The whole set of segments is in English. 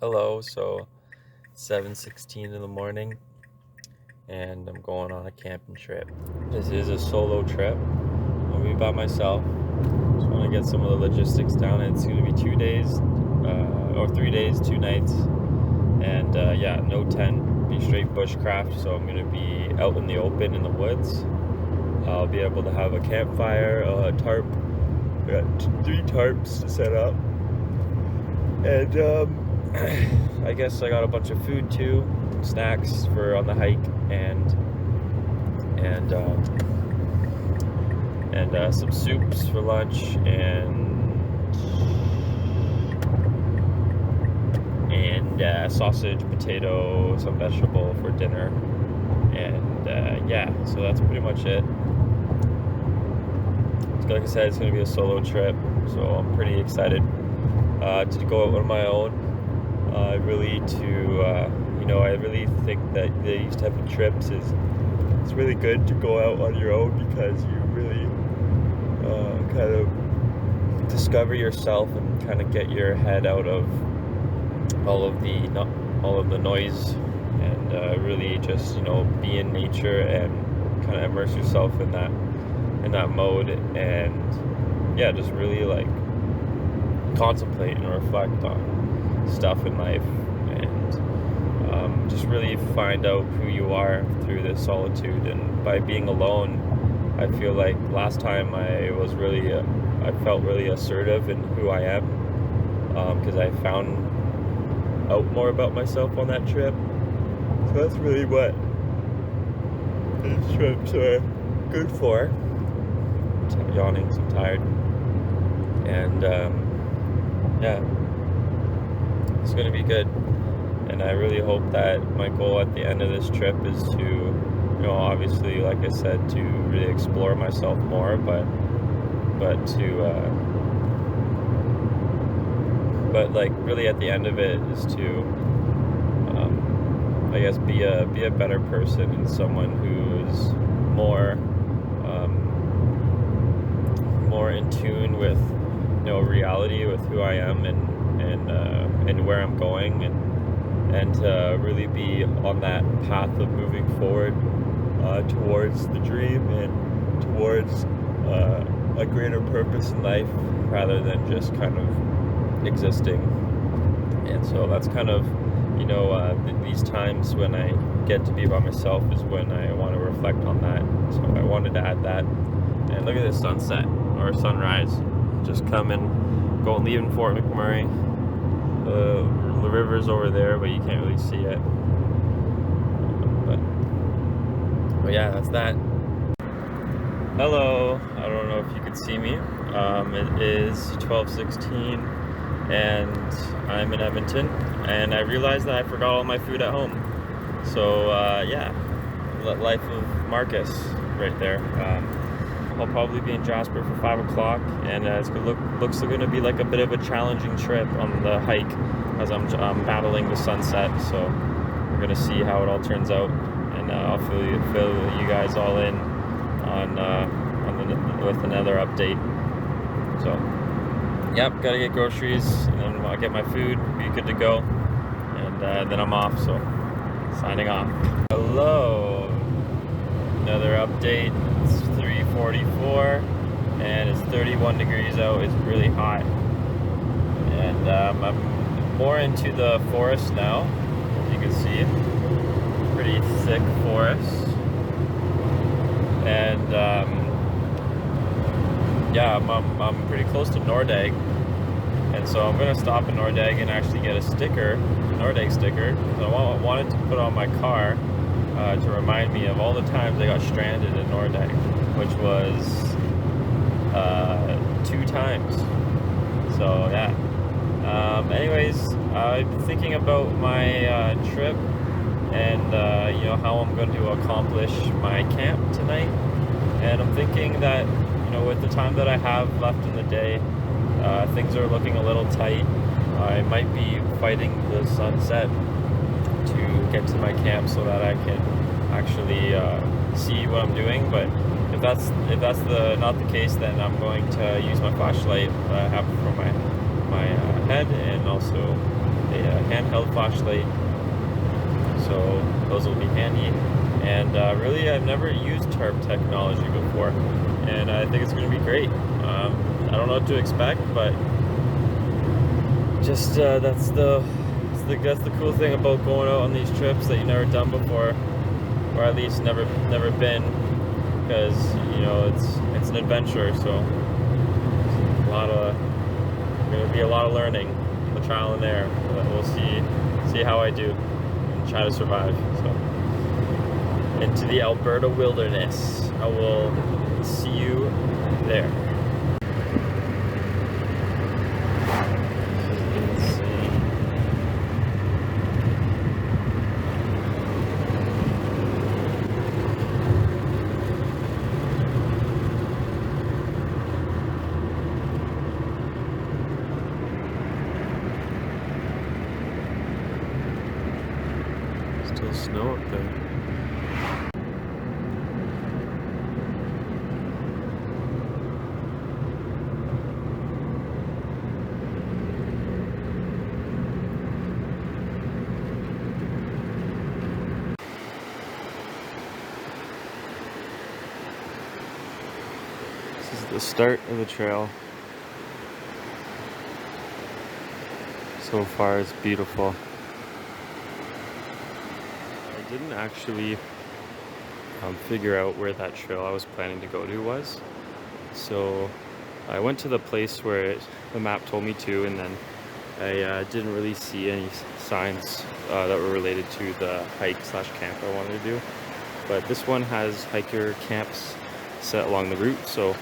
Hello, so 7:16 in the morning, and I'm going on a camping trip. This is a solo trip. I'll be by myself. Just want to get some of the logistics down. It's going to be 2 days, or 3 days, 2 nights, and yeah, no tent. Be straight bushcraft. So I'm going to be out in the open in the woods. I'll be able to have a campfire, a tarp. I got three tarps to set up, and I guess I got a bunch of food too, snacks for on the hike, and some soups for lunch, and sausage, potato, some vegetable for dinner, and yeah. So that's pretty much it. So like I said, it's gonna be a solo trip, so I'm pretty excited to go out on my own. I really think that these type of trips it's really good to go out on your own, because you really kind of discover yourself and kind of get your head out of all of the noise, and really just be in nature and kind of immerse yourself in that mode, and yeah, just really like contemplate and reflect on stuff in life, and just really find out who you are through this solitude. And by being alone, I feel like last time I felt really assertive in who I am, because I found out more about myself on that trip. So that's really what these trips are good for. I'm yawning, 'cause I'm tired, and yeah, it's gonna be good. And I really hope that my goal at the end of this trip is to, obviously, like I said, to really explore myself more, but like really at the end of it is to, I guess, be a better person, and someone who's more in tune with reality, with who I am, and where I'm going, and to really be on that path of moving forward towards the dream and towards a greater purpose in life, rather than just kind of existing. And so that's kind of these times when I get to be by myself is when I want to reflect on that. So I wanted to add that. And look at this sunset or sunrise, just leaving Fort McMurray. The river's over there, but you can't really see it. But yeah, that's that. Hello. I don't know if you could see me. It is 12:16, and I'm in Edmonton, and I realized that I forgot all my food at home. So yeah, life of Marcus right there. I'll probably be in Jasper for 5 o'clock, and looks going to be like a bit of a challenging trip on the hike, as I'm battling the sunset. So we're gonna see how it all turns out, and I'll fill you guys all in with another update. So yep, gotta get groceries, and then I'll get my food, be good to go, and then I'm off. So signing off. Hello. Another update. It's 3:44, and it's 31 degrees out. It's really hot, and I'm more into the forest now. As you can see, pretty thick forest, and yeah, I'm pretty close to Nordegg, and so I'm gonna stop in Nordegg and actually get a Nordegg sticker, because I wanted to put on my car. To remind me of all the times I got stranded in Nordegg, which was 2 times. So yeah. Anyways, I've been thinking about my trip, and how I'm going to accomplish my camp tonight. And I'm thinking that with the time that I have left in the day, things are looking a little tight. I might be fighting the sunset to get to my camp so that I can actually see what I'm doing. But if that's not the case, then I'm going to use my flashlight that I have for my head, and also a handheld flashlight, so those will be handy. And really, I've never used tarp technology before, and I think it's going to be great. I don't know what to expect, but just that's the cool thing about going out on these trips that you've never done before, or at least never been, because you know it's an adventure. So going to be a lot of learning, the trial and error. But we'll see how I do and try to survive. So into the Alberta wilderness. I will see you there. Still snow up there. This is the start of the trail. So far it's beautiful. I didn't actually figure out where that trail I was planning to go to was. So I went to the place where the map told me to, and then I didn't really see any signs that were related to the hike/camp I wanted to do. But this one has hiker camps set along the route, so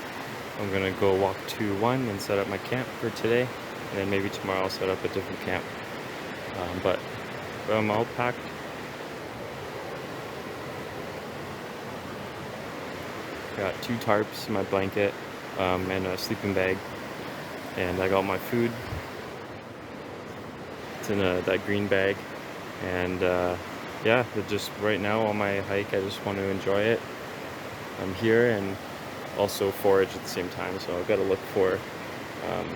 I'm gonna go walk to one and set up my camp for today, and then maybe tomorrow I'll set up a different camp. But I'm all packed. Got 2 tarps, my blanket, and a sleeping bag, and I got my food. It's in that green bag, and yeah, just right now on my hike, I just want to enjoy it. I'm here and also forage at the same time, so I've got to look for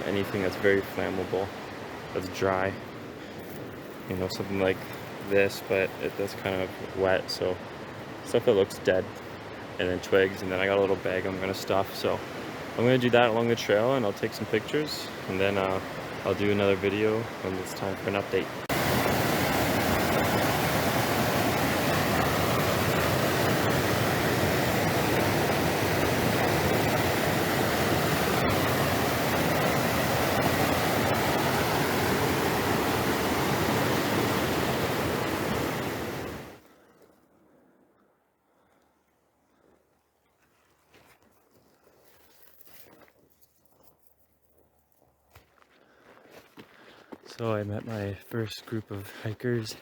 anything that's very flammable, that's dry. You know, something like this, but that's kind of wet, so stuff that looks dead. And then twigs, and then I got a little bag I'm gonna stuff. So I'm gonna do that along the trail, and I'll take some pictures, and then I'll do another video when it's time for an update. So I met my first group of hikers,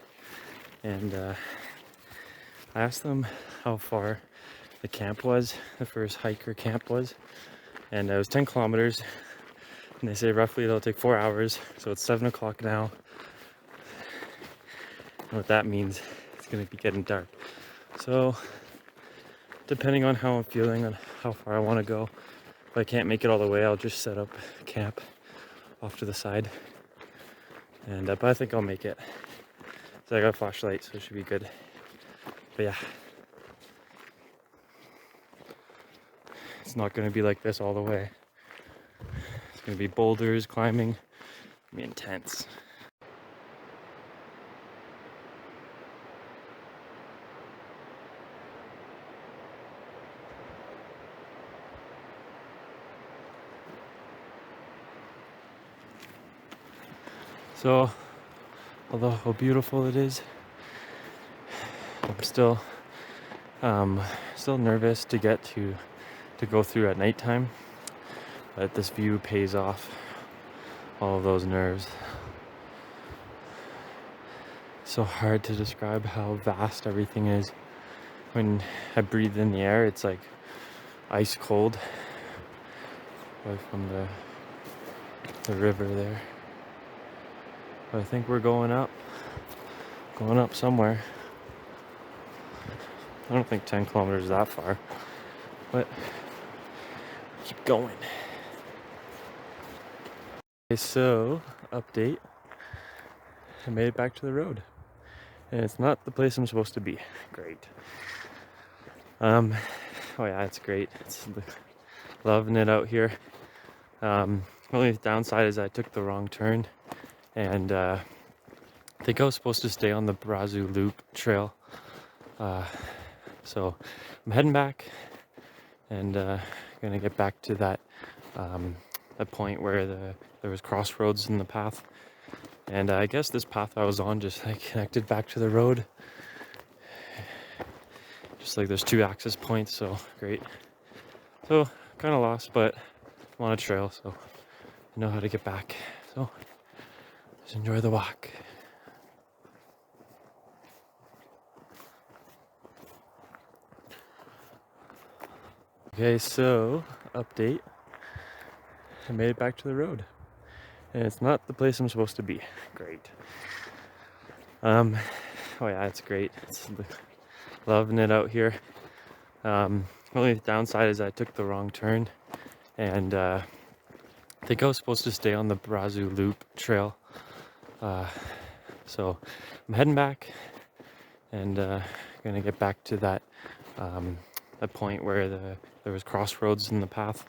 and I asked them how far the camp was, the first hiker camp was, and it was 10 kilometers, and they say roughly it'll take 4 hours, so it's 7 o'clock now. And what that means, it's gonna be getting dark. So depending on how I'm feeling and how far I want to go, if I can't make it all the way, I'll just set up camp off to the side. And but I think I'll make it. So I got a flashlight, so it should be good. But yeah, it's not going to be like this all the way. It's going to be boulders, climbing. It's going to be intense. So, although how beautiful it is, I'm still nervous to get to go through at nighttime. But this view pays off all of those nerves. So hard to describe how vast everything is. When I breathe in the air, it's like ice cold. Away from the river there. But I think we're going up somewhere. I don't think 10 kilometers is that far, but keep going. Okay, so update. I made it back to the road. And it's not the place I'm supposed to be. Great. Oh yeah, it's great. It's loving it out here. Only downside is I took the wrong turn, and I think I was supposed to stay on the Brazu Loop trail. So I'm heading back, and gonna get back to that point where there was crossroads in the path. And I guess this path I was on just like connected back to the road. Just like there's two access points, so great. So kind of lost, but I'm on a trail, so I know how to get back. So just enjoy the walk. Okay, so update. I made it back to the road. And it's not the place I'm supposed to be. Great. Oh yeah, it's great. It's loving it out here. Only downside is I took the wrong turn, and I think I was supposed to stay on the Brazu Loop trail. So I'm heading back, and gonna get back to that point where there was crossroads in the path.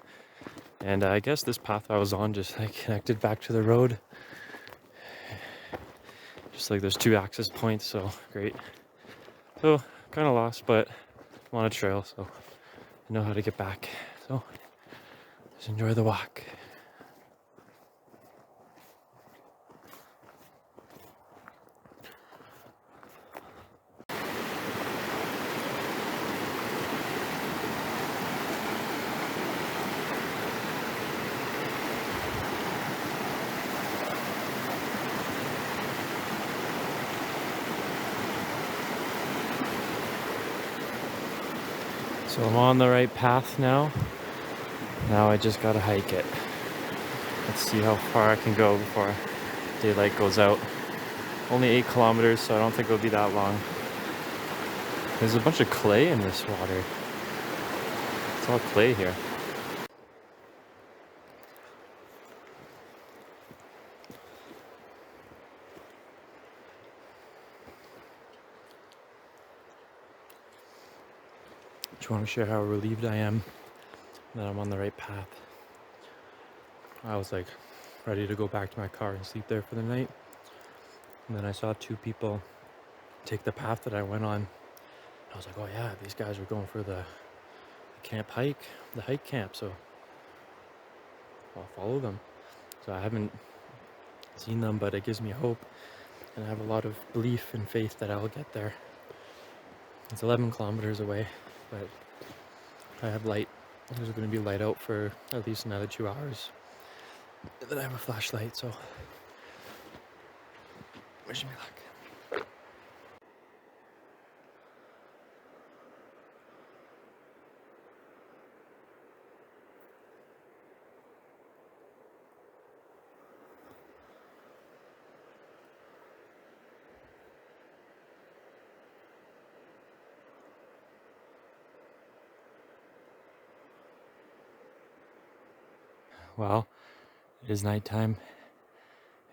And I guess this path I was on just like connected back to the road. Just like there's two access points, so great. So kind of lost, but I'm on a trail, so I know how to get back. So just enjoy the walk. So I'm on the right path now. Now I just gotta hike it. Let's see how far I can go before daylight goes out. Only 8 kilometers, so I don't think it'll be that long. There's a bunch of clay in this water. It's all clay here. Just want to share how relieved I am that I'm on the right path. I was like ready to go back to my car and sleep there for the night. And then I saw 2 people take the path that I went on. I was like, oh yeah, these guys are going for the camp hike, the hike camp, so I'll follow them. So I haven't seen them, but it gives me hope, and I have a lot of belief and faith that I'll get there. It's 11 kilometers away, but I have light. There's going to be light out for at least another 2 hours. And then I have a flashlight, so wish me luck. Well, it is nighttime,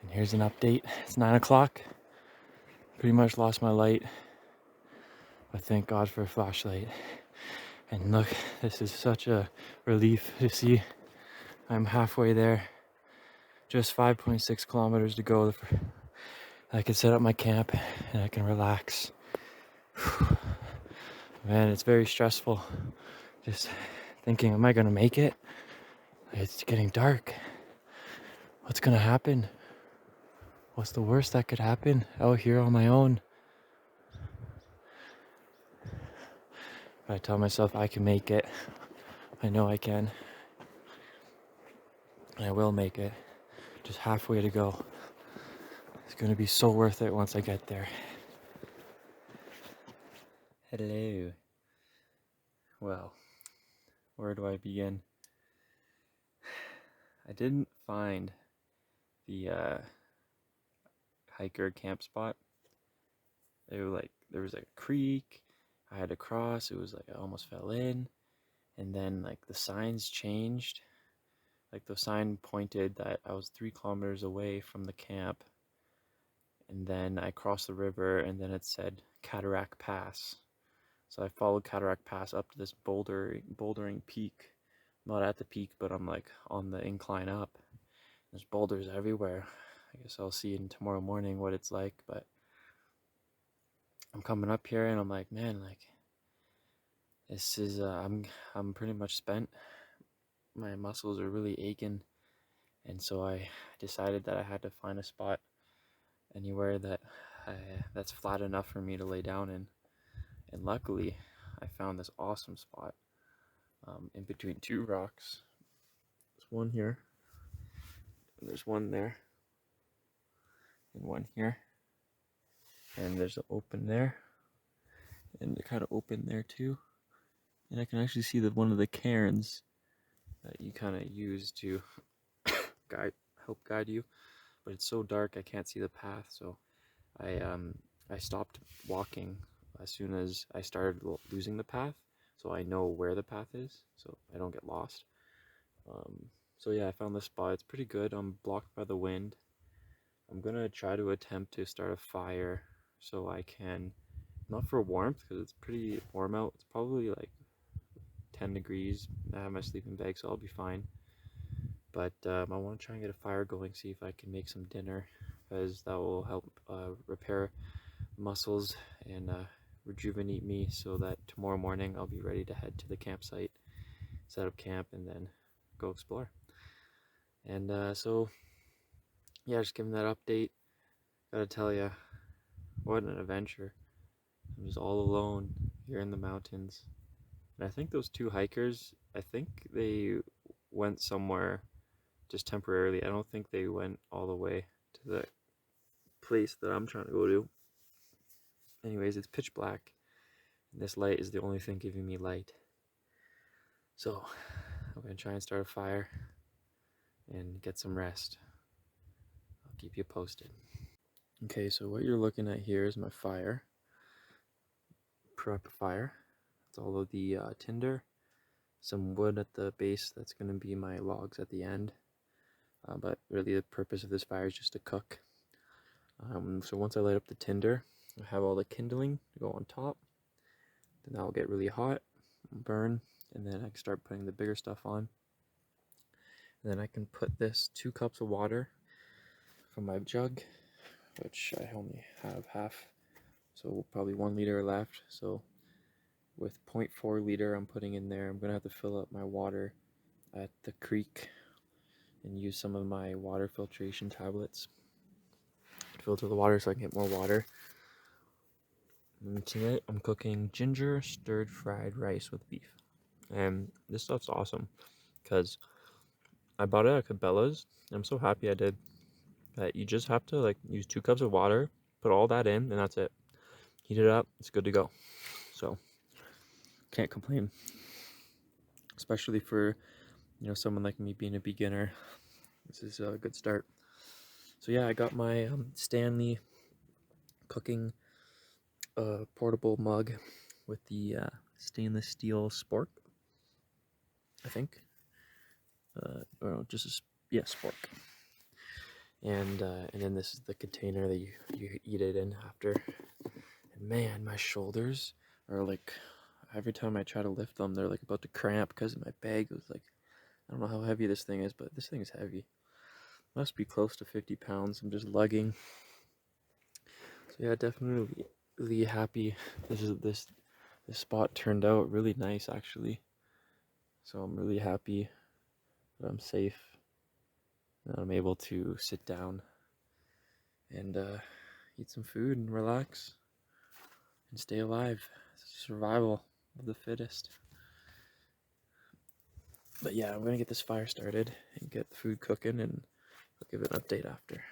and here's an update. It's 9 o'clock. Pretty much lost my light, but thank God for a flashlight. And look, this is such a relief to see. I'm halfway there. Just 5.6 kilometers to go. I can set up my camp and I can relax. Man, it's very stressful. Just thinking, am I gonna make it? It's getting dark. What's gonna happen? What's the worst that could happen out here on my own? But I tell myself I can make it. I know I can. And I will make it. Just halfway to go. It's gonna be so worth it once I get there. Hello. Well, where do I begin? I didn't find the hiker camp spot. There was like a creek I had to cross. It was like I almost fell in, and then like the signs changed. Like the sign pointed that I was 3 kilometers away from the camp, and then I crossed the river, and then it said Cataract Pass. So I followed Cataract Pass up to this bouldering peak. I'm not at the peak, but I'm like on the incline up. There's boulders everywhere. I guess I'll see in tomorrow morning what it's like, but I'm coming up here and I'm like, man, like this is I'm pretty much spent. My muscles are really aching, and so I decided that I had to find a spot anywhere that's flat enough for me to lay down in. And luckily, I found this awesome spot in between two rocks. There's one here, and there's one there, and one here, and there's an open there, and they're kind of open there too. And I can actually see that one of the cairns that you kind of use to help guide you, but it's so dark I can't see the path, so I stopped walking as soon as I started losing the path, so I know where the path is, so I don't get lost. So yeah, I found this spot. It's pretty good. I'm blocked by the wind. I'm gonna try to attempt to start a fire so I can, not for warmth because it's pretty warm out. It's probably like 10 degrees. I have my sleeping bag, so I'll be fine. But I want to try and get a fire going, see if I can make some dinner, because that will help repair muscles and rejuvenate me, so that tomorrow morning I'll be ready to head to the campsite, set up camp, and then go explore. And so yeah, just giving that update. Gotta tell you, what an adventure. I'm just all alone here in the mountains. And I think those two hikers, I think they went somewhere just temporarily. I don't think they went all the way to the place that I'm trying to go to. Anyways, it's pitch black, and this light is the only thing giving me light. So I'm gonna try and start a fire and get some rest. I'll keep you posted. Okay, so what you're looking at here is my fire. Prep fire. It's all of the tinder, some wood at the base, that's going to be my logs at the end. But really the purpose of this fire is just to cook. So once I light up the tinder, I have all the kindling go on top. Then that will get really hot, burn, and then I can start putting the bigger stuff on. And then I can put this 2 cups of water from my jug, which I only have half, so probably 1 liter left. So with 0.4 liter I'm putting in there, I'm gonna have to fill up my water at the creek and use some of my water filtration tablets to filter the water so I can get more water. And tonight I'm cooking ginger stirred fried rice with beef, and this stuff's awesome because I bought it at Cabela's, and I'm so happy I did. That you just have to like use 2 cups of water, put all that in, and that's it. Heat it up, it's good to go. So can't complain, especially for someone like me being a beginner. This is a good start. So yeah, I got my Stanley cooking portable mug with the stainless steel spork, I think. Or no, just spork. And then this is the container that you eat it in after. And man, my shoulders are like, every time I try to lift them, they're like about to cramp because my bag was like, I don't know how heavy this thing is, but this thing is heavy. Must be close to 50 pounds. I'm just lugging. So yeah, definitely really happy. This spot turned out really nice actually. So I'm really happy that I'm safe, that I'm able to sit down and eat some food and relax and stay alive. Survival of the fittest. But yeah, I'm gonna get this fire started and get the food cooking, and I'll give an update after.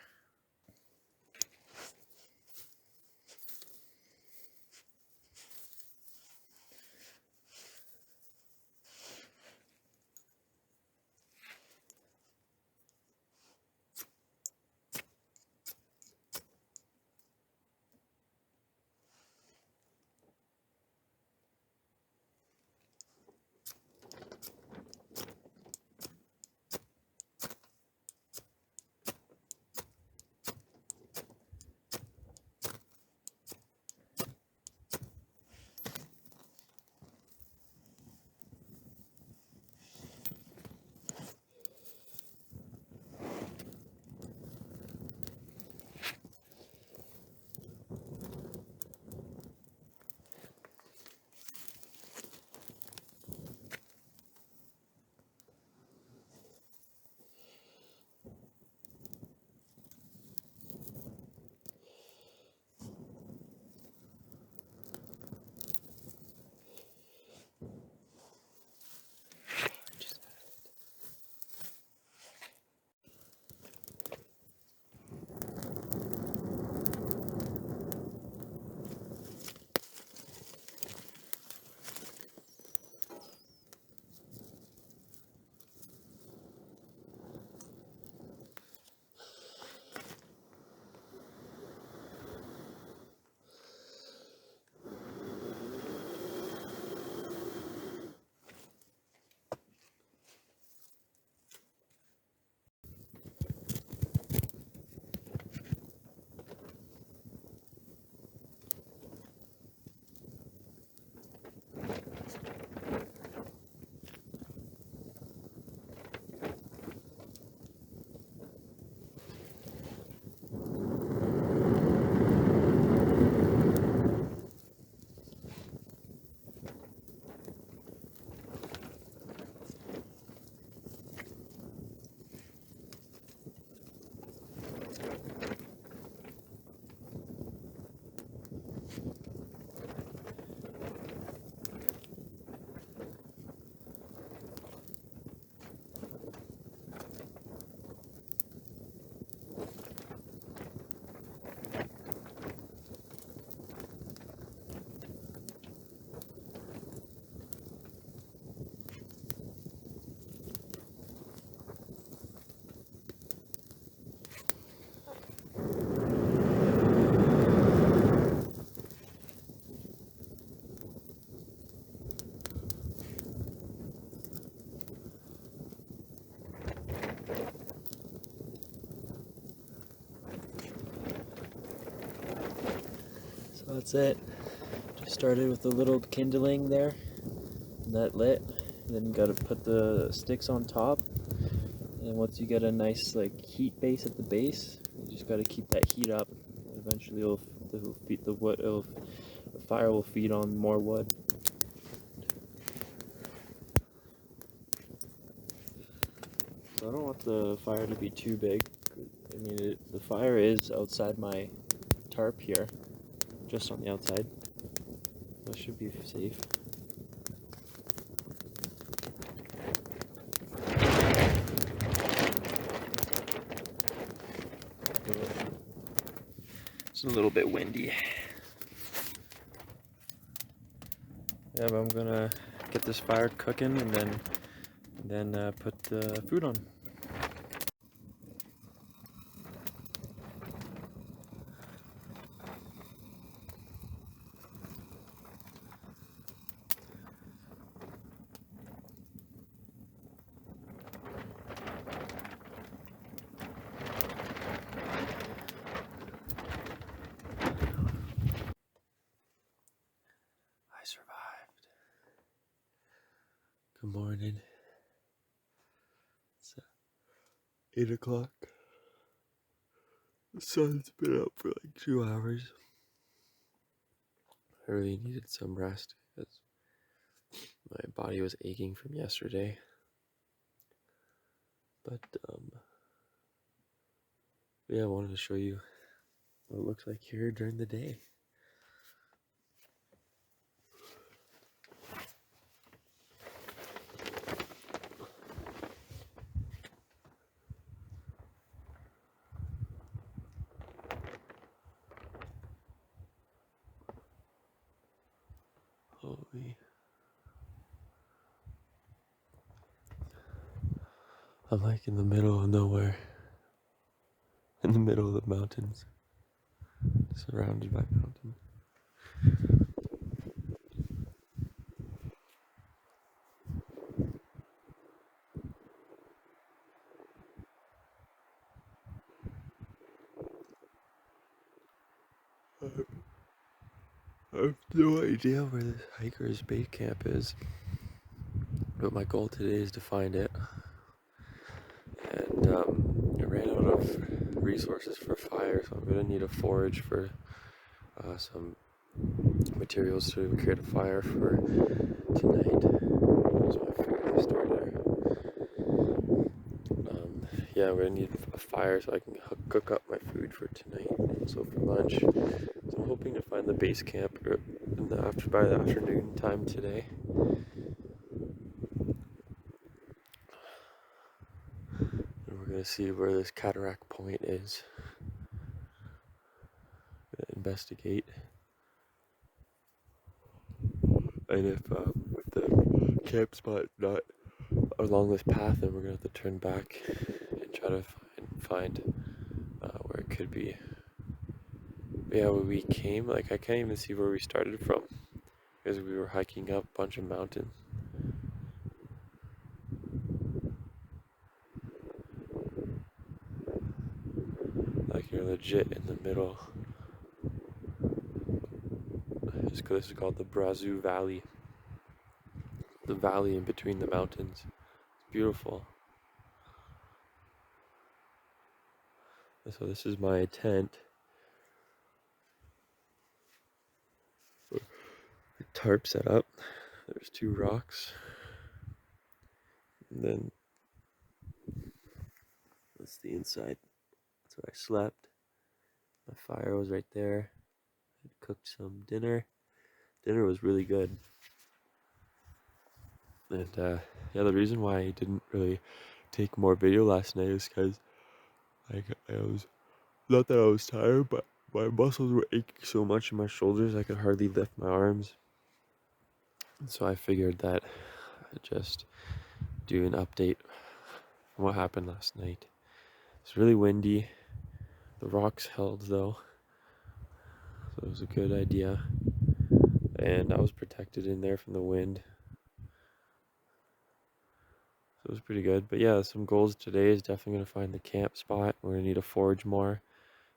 So that's it. Just started with a little kindling there, and that lit. And then you gotta put the sticks on top. And once you get a nice like heat base at the base, you just gotta keep that heat up. Eventually, it'll feed the wood. The fire will feed on more wood. So I don't want the fire to be too big. I mean, the fire is outside my tarp here, just on the outside. That should be safe. It's a little bit windy. Yeah, but I'm gonna get this fire cooking and then put the food on. I survived. Good morning. It's 8 o'clock. The sun's been up for like 2 hours. I really needed some rest because my body was aching from yesterday. But yeah, I wanted to show you what it looks like here during the day. Holy. I'm like in the middle of nowhere. In the middle of the mountains. Surrounded by mountains. I have no idea where this hiker's base camp is. But my goal today is to find it. And I ran out of resources for fire, so I'm gonna need a forage for some materials to create a fire for tonight. There's my food I stored there. Yeah, I'm gonna need a fire so I can cook up my food for tonight. So for lunch, so I'm hoping to find the base camp by the afternoon time today. And we're gonna see where this cataract point is. Gonna investigate. And if the camp spot not along this path, then we're gonna have to turn back and try to find where it could be. But yeah, when we came, like I can't even see where we started from because we were hiking up a bunch of mountains. Like you're legit in the middle. This is called the Brazos Valley. The valley in between the mountains. It's beautiful. So this is my tent. The tarp set up. There's 2 rocks. And then that's the inside. That's where I slept. My fire was right there. cooked some dinner. Dinner was really good. And yeah, the reason why I didn't really take more video last night is because I was, not that I was tired, but my muscles were aching so much in my shoulders I could hardly lift my arms. And so I figured that I'd just do an update on what happened last night. It's really windy. The rocks held though, so it was a good idea. And I was protected in there from the wind. So it was pretty good. But yeah, some goals today is definitely going to find the camp spot. We're going to need to forage more.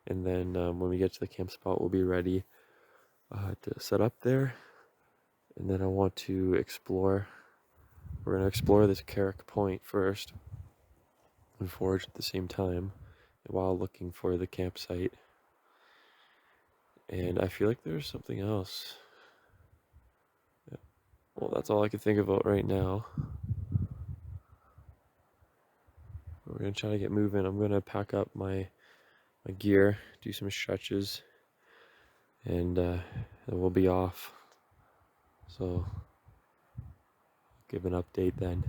And then when we get to the camp spot, we'll be ready to set up there. And then I want to explore. We're going to explore this Carrick Point first and forage at the same time while looking for the campsite. And I feel like there's something else. Yeah. Well, that's all I can think about right now. We're going to try to get moving. I'm going to pack up my gear, do some stretches, and we'll be off. So, give an update then.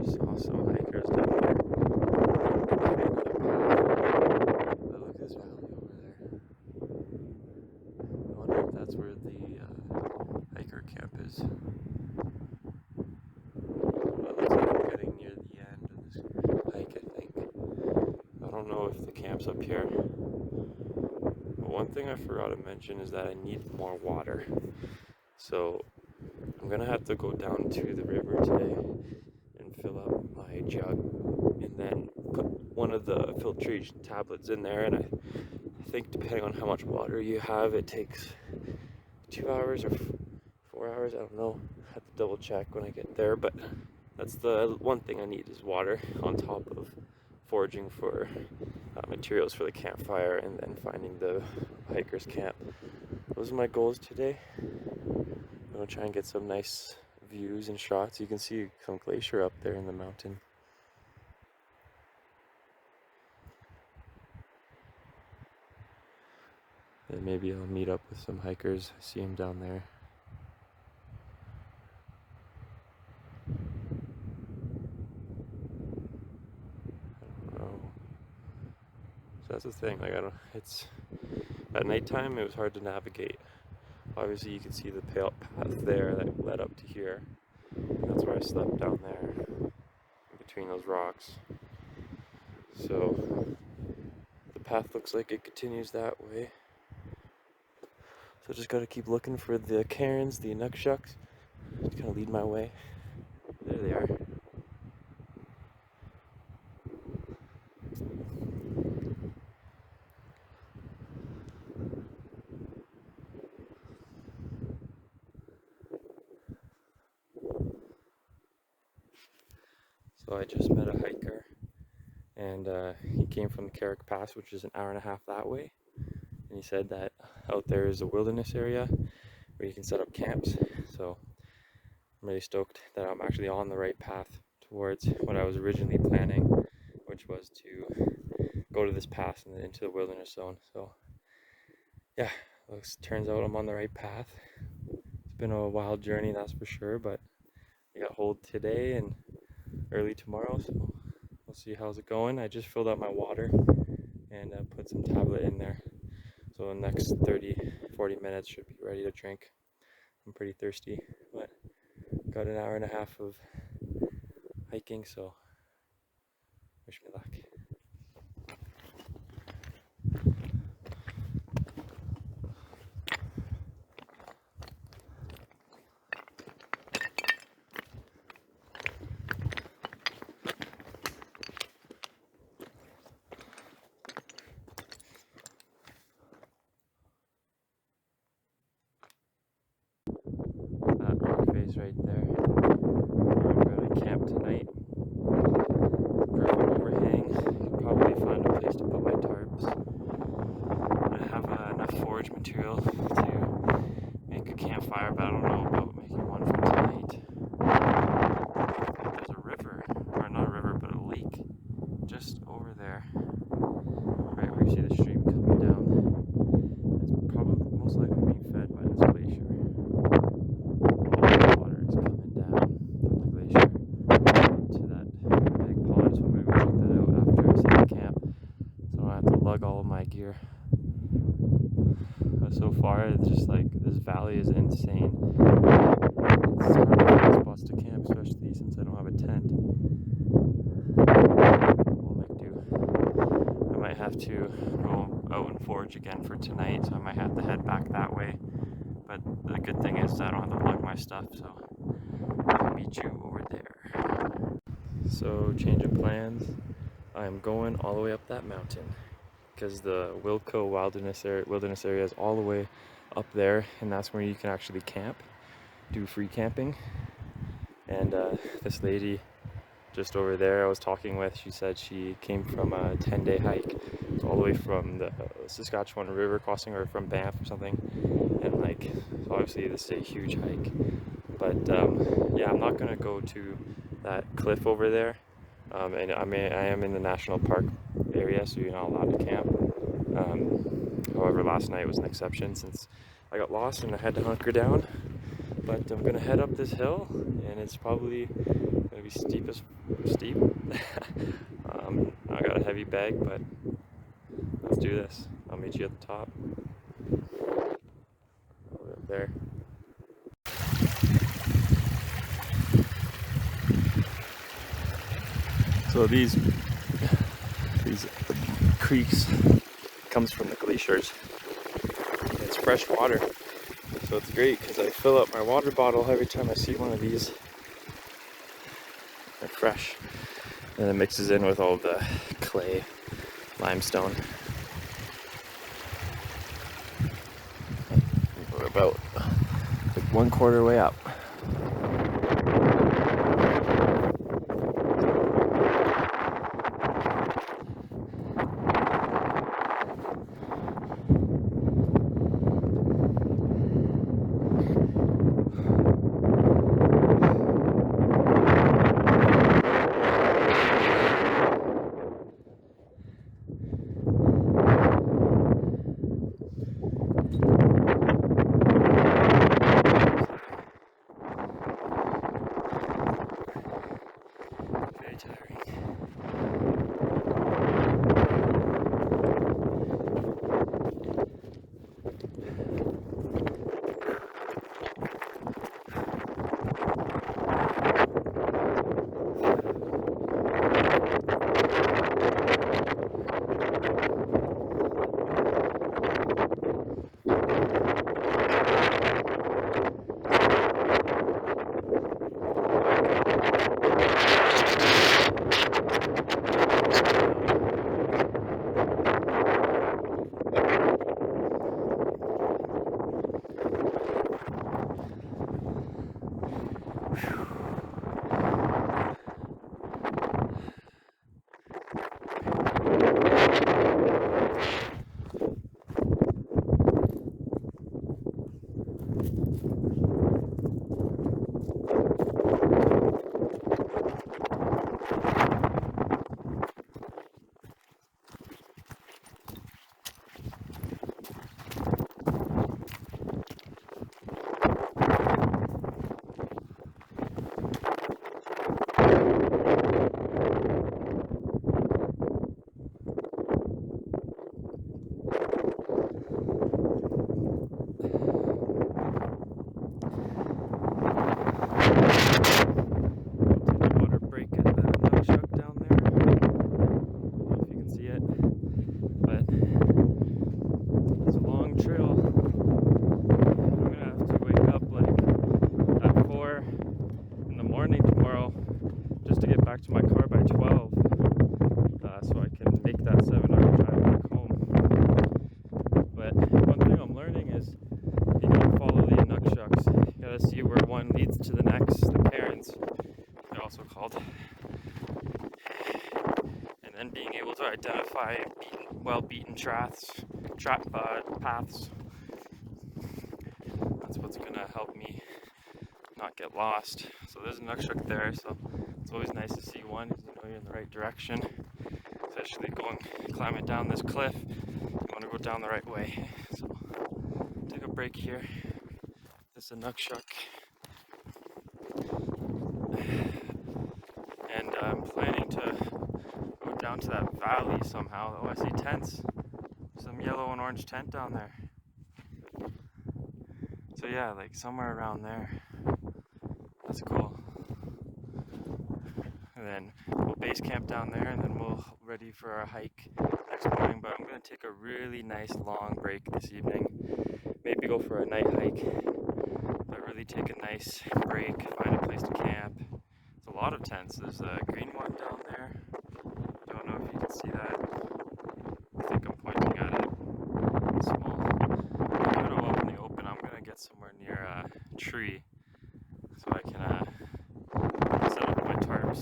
Just saw some hikers down there. But look at this valley over there. I wonder if that's where the hiker camp is. Well, it looks like we're getting near the end of this hike, I think. I don't know if the camp's up here. But one thing I forgot to mention is that I need more water. So I'm gonna have to go down to the river today and fill up my jug and then put one of the filtration tablets in there. And I think depending on how much water you have, it takes 2 hours or 4 hours. I don't know. I have to double check when I get there, but that's the one thing I need is water on top of foraging for materials for the campfire and then finding the hiker's camp. Those are my goals today. I'm gonna try and get some nice views and shots. You can see some glacier up there in the mountain. And maybe I'll meet up with some hikers. I see them down there. I don't know. So that's the thing. Like it's at nighttime. It was hard to navigate. Obviously, you can see the path there that led up to here. That's where I slept down there, in between those rocks. So the path looks like it continues that way. So just gotta keep looking for the cairns, the nukshucks, to kind of lead my way. There they are. So I just met a hiker, and he came from the Carrick Pass, which is an hour and a half that way. And he said that out there is a wilderness area where you can set up camps. So I'm really stoked that I'm actually on the right path towards what I was originally planning, which was to go to this pass and then into the wilderness zone. So yeah, it turns out I'm on the right path. It's been a wild journey, that's for sure, but I got hold today and early tomorrow, so we'll see how's it going. I just filled up my water and put some tablet in there. So the next 30-40 minutes should be ready to drink. I'm pretty thirsty, but got an hour and a half of hiking, so wish me luck. That rock face right there. I'm going to camp tonight. my gear. So far, it's just like this valley is insane. It's hard to find spots to camp, especially since I don't have a tent. We'll make do. I might have to go out and forage again for tonight, so I might have to head back that way. But the good thing is I don't have to lug my stuff, so I'll meet you over there. So, change of plans. I'm going all the way up that mountain because the Wilco wilderness area is all the way up there, and that's where you can actually camp, do free camping. And this lady just over there I was talking with, she said she came from a 10-day hike, so all the way from the Saskatchewan River crossing, or from Banff or something. And like, so obviously this is a huge hike, but yeah, I'm not gonna go to that cliff over there. And I am in the national park area, so you're not allowed to camp. However, last night was an exception since I got lost and I had to hunker down. But I'm gonna head up this hill, and it's probably gonna be steep. I got a heavy bag, but let's do this. I'll meet you at the top. Over up there. So these creeks comes from the glaciers. It's fresh water, so it's great because I fill up my water bottle every time I see one of these. They're fresh, and it mixes in with all the clay, limestone. We're about like 1/4 way up. To my car by 12, so I can make that 7-hour drive back home. But one thing I'm learning is you gotta follow the inuksuks. You gotta see where one leads to the next, the parents, they're also called. And then being able to identify well-beaten paths. That's what's gonna help me not get lost. So there's an inukshuk there, so it's always nice to see one because you know you're in the right direction. Especially climbing down this cliff, you want to go down the right way. So take a break here. This is a inukshuk, and I'm planning to go down to that valley somehow. Oh, I see tents. some yellow and orange tent down there. So yeah, like somewhere around there. That's cool. And then we'll base camp down there, and then we'll ready for our hike next morning. But I'm gonna take a really nice long break this evening. Maybe go for a night hike, but really take a nice break, find a place to camp. There's a lot of tents. There's a green one down there. Don't know if you can see that. I think I'm pointing at it. It's small. I'm gonna go out in the open. I'm gonna get somewhere near a tree so I can set up my tarps.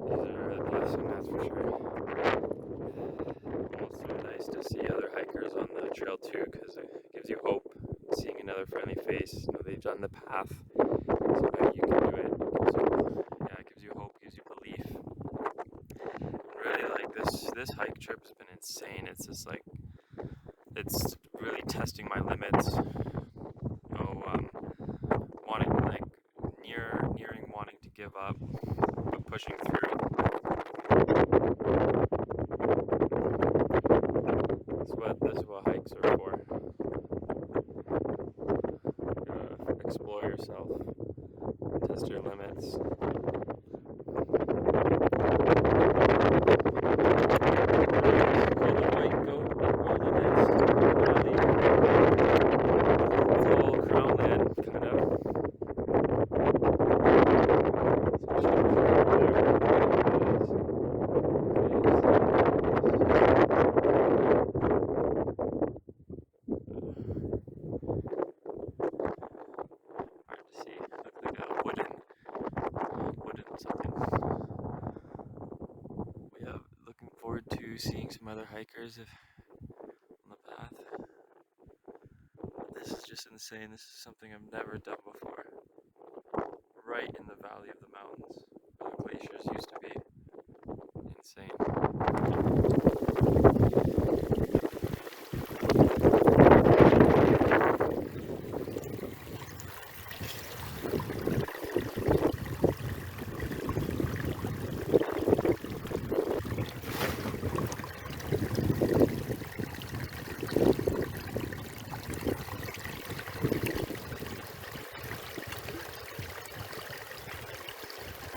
These are a blessing, that's for sure. Also nice to see other hikers on the trail too, because it gives you hope. Seeing another friendly face, you know, they've done the path, so now you can do it. It gives you hope, gives you belief. Really, like this hike trip has been insane. It's just like, it's really testing my limits. Nearing wanting to give up, but pushing through. This is what hikes are for. Explore yourself, test your limits. Seeing some other hikers on the path. This is just insane. This is something I've never done before. Right in the valley of the mountains where the glaciers used to be. Insane.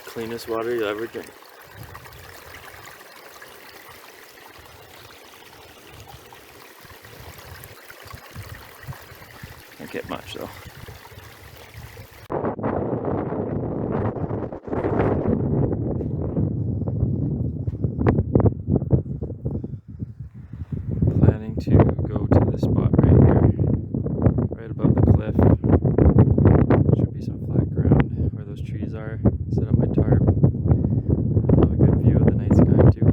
Cleanest water you'll ever drink. Can't get much though. Planning to go to this spot right here, right above the cliff. Should be some flat ground where those trees are. Set up my tarp. I'll have a good view of the night sky too.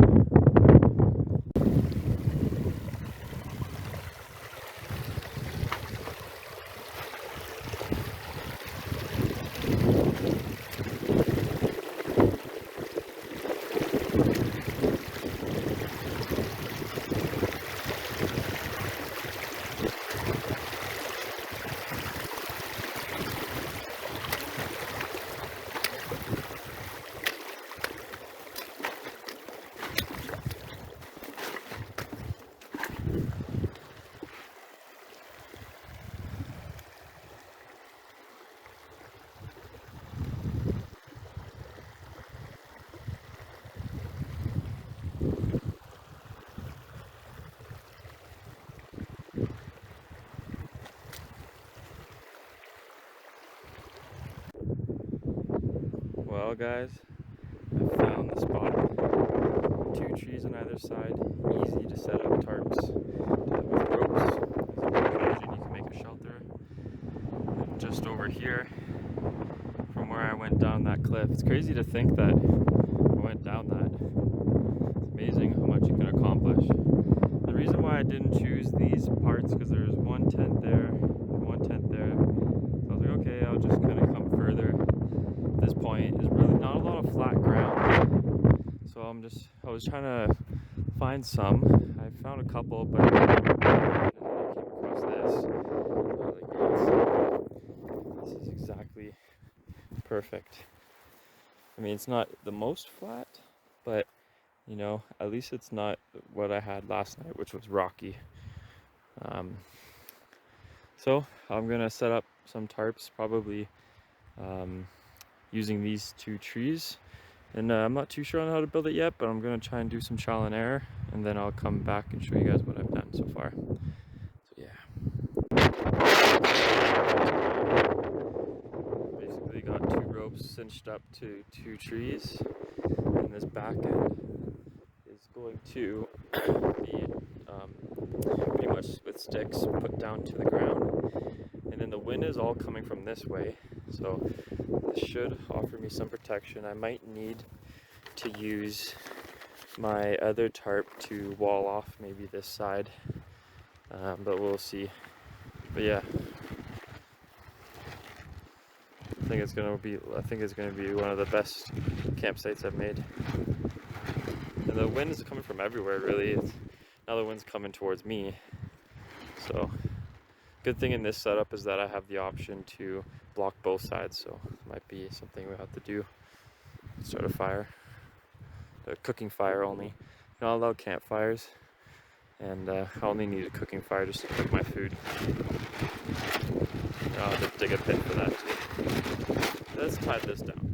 Well guys, I found the spot. 2 trees on either side, easy to set up tarps with ropes. You can make a shelter. And just over here, from where I went down that cliff, it's crazy to think that I went down that. It's amazing how much you can accomplish. The reason why I didn't choose these parts, because there's one tent there, and one tent there. So I was like, okay, I'll just kind of come further. This point is really not a lot of flat ground, so I was trying to find some. I found a couple, but and then I came across this. I was like, yes, this is exactly perfect. I mean, it's not the most flat, but you know, at least it's not what I had last night, which was rocky. Um, so I'm gonna set up some tarps, probably using these two trees. And I'm not too sure on how to build it yet, but I'm gonna try and do some trial and error, and then I'll come back and show you guys what I've done so far. So yeah. Basically got two ropes cinched up to two trees, and this back end is going to be pretty much with sticks put down to the ground. And then the wind is all coming from this way, so this should offer me some protection. I might need to use my other tarp to wall off maybe this side, but we'll see. But yeah, I think it's gonna be one of the best campsites I've made. And the wind is coming from everywhere, really. Now the wind's coming towards me, so good thing in this setup is that I have the option to block both sides, so it might be something we have to do. Start a fire, a cooking fire only. Not allowed campfires, and I only need a cooking fire just to cook my food. I'll have to dig a pit for that too. Let's tie this down.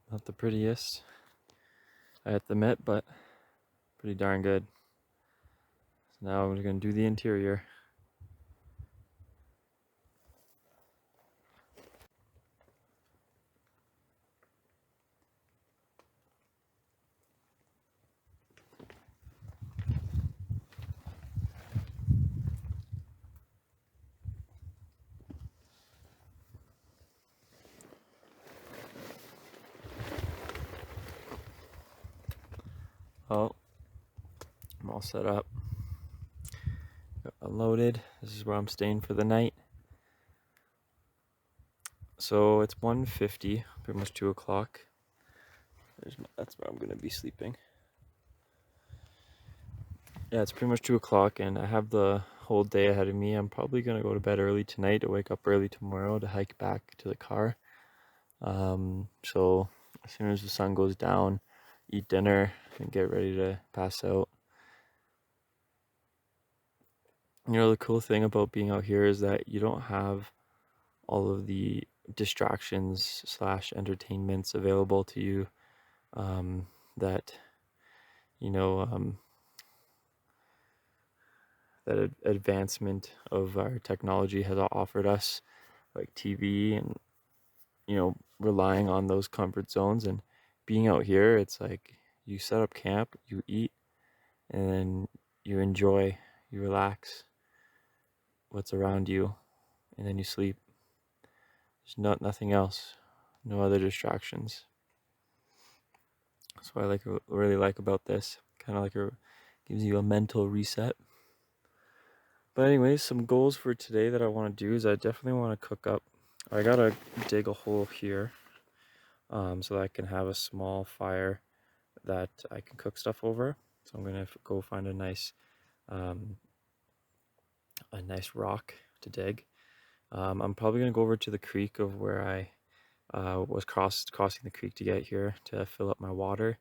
Not the prettiest, I have to admit, but pretty darn good. So now we're going to do the interior. Oh, I'm all set up. Got unloaded. This is where I'm staying for the night. So it's 1:50, pretty much 2 o'clock. That's where I'm gonna be sleeping. Yeah, it's pretty much 2 o'clock, and I have the whole day ahead of me. I'm probably gonna go to bed early tonight to wake up early tomorrow to hike back to the car. So as soon as the sun goes down, eat dinner and get ready to pass out. You know, the cool thing about being out here is that you don't have all of the distractions slash entertainments available to you, that, you know, that advancement of our technology has offered us, like TV and, you know, relying on those comfort zones. And being out here, it's like you set up camp, you eat, and then you enjoy, you relax what's around you, and then you sleep. There's nothing else, no other distractions. That's what I really like about this. Kind of like gives you a mental reset. But anyways, some goals for today that I want to do is I definitely want to cook up. I gotta dig a hole here, so that I can have a small fire that I can cook stuff over. So I'm gonna go find a nice rock to dig. I'm probably gonna go over to the creek of where I was crossing the creek to get here to fill up my water.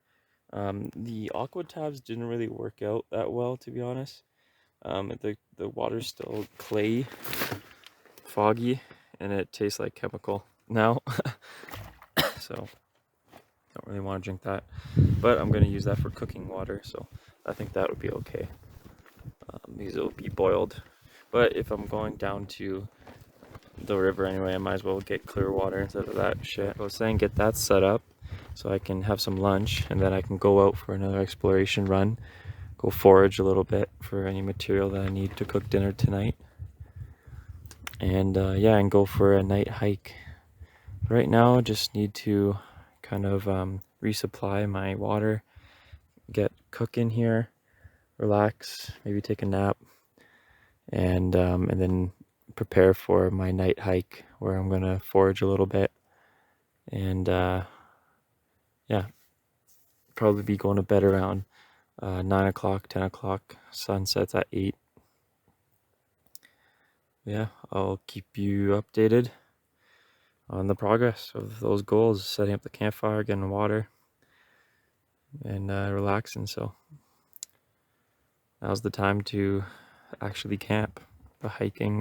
The aqua tabs didn't really work out that well, to be honest. The water's still clay, foggy, and it tastes like chemical now. So don't really want to drink that, but I'm gonna use that for cooking water, so I think that would be okay, because it'll be boiled. But if I'm going down to the river anyway, I might as well get clear water instead of that shit. I was saying get that set up so I can have some lunch, and then I can go out for another exploration run go forage a little bit for any material that I need to cook dinner tonight. And yeah, and go for a night hike. Right now, just need to kind of resupply my water, get cooking here, relax, maybe take a nap, and then prepare for my night hike where I'm gonna forage a little bit, and yeah, probably be going to bed around 9 o'clock, 10 o'clock. Sun sets at 8. Yeah, I'll keep you updated on the progress of those goals, setting up the campfire, getting water, and relaxing. So now's the time to actually camp. The hiking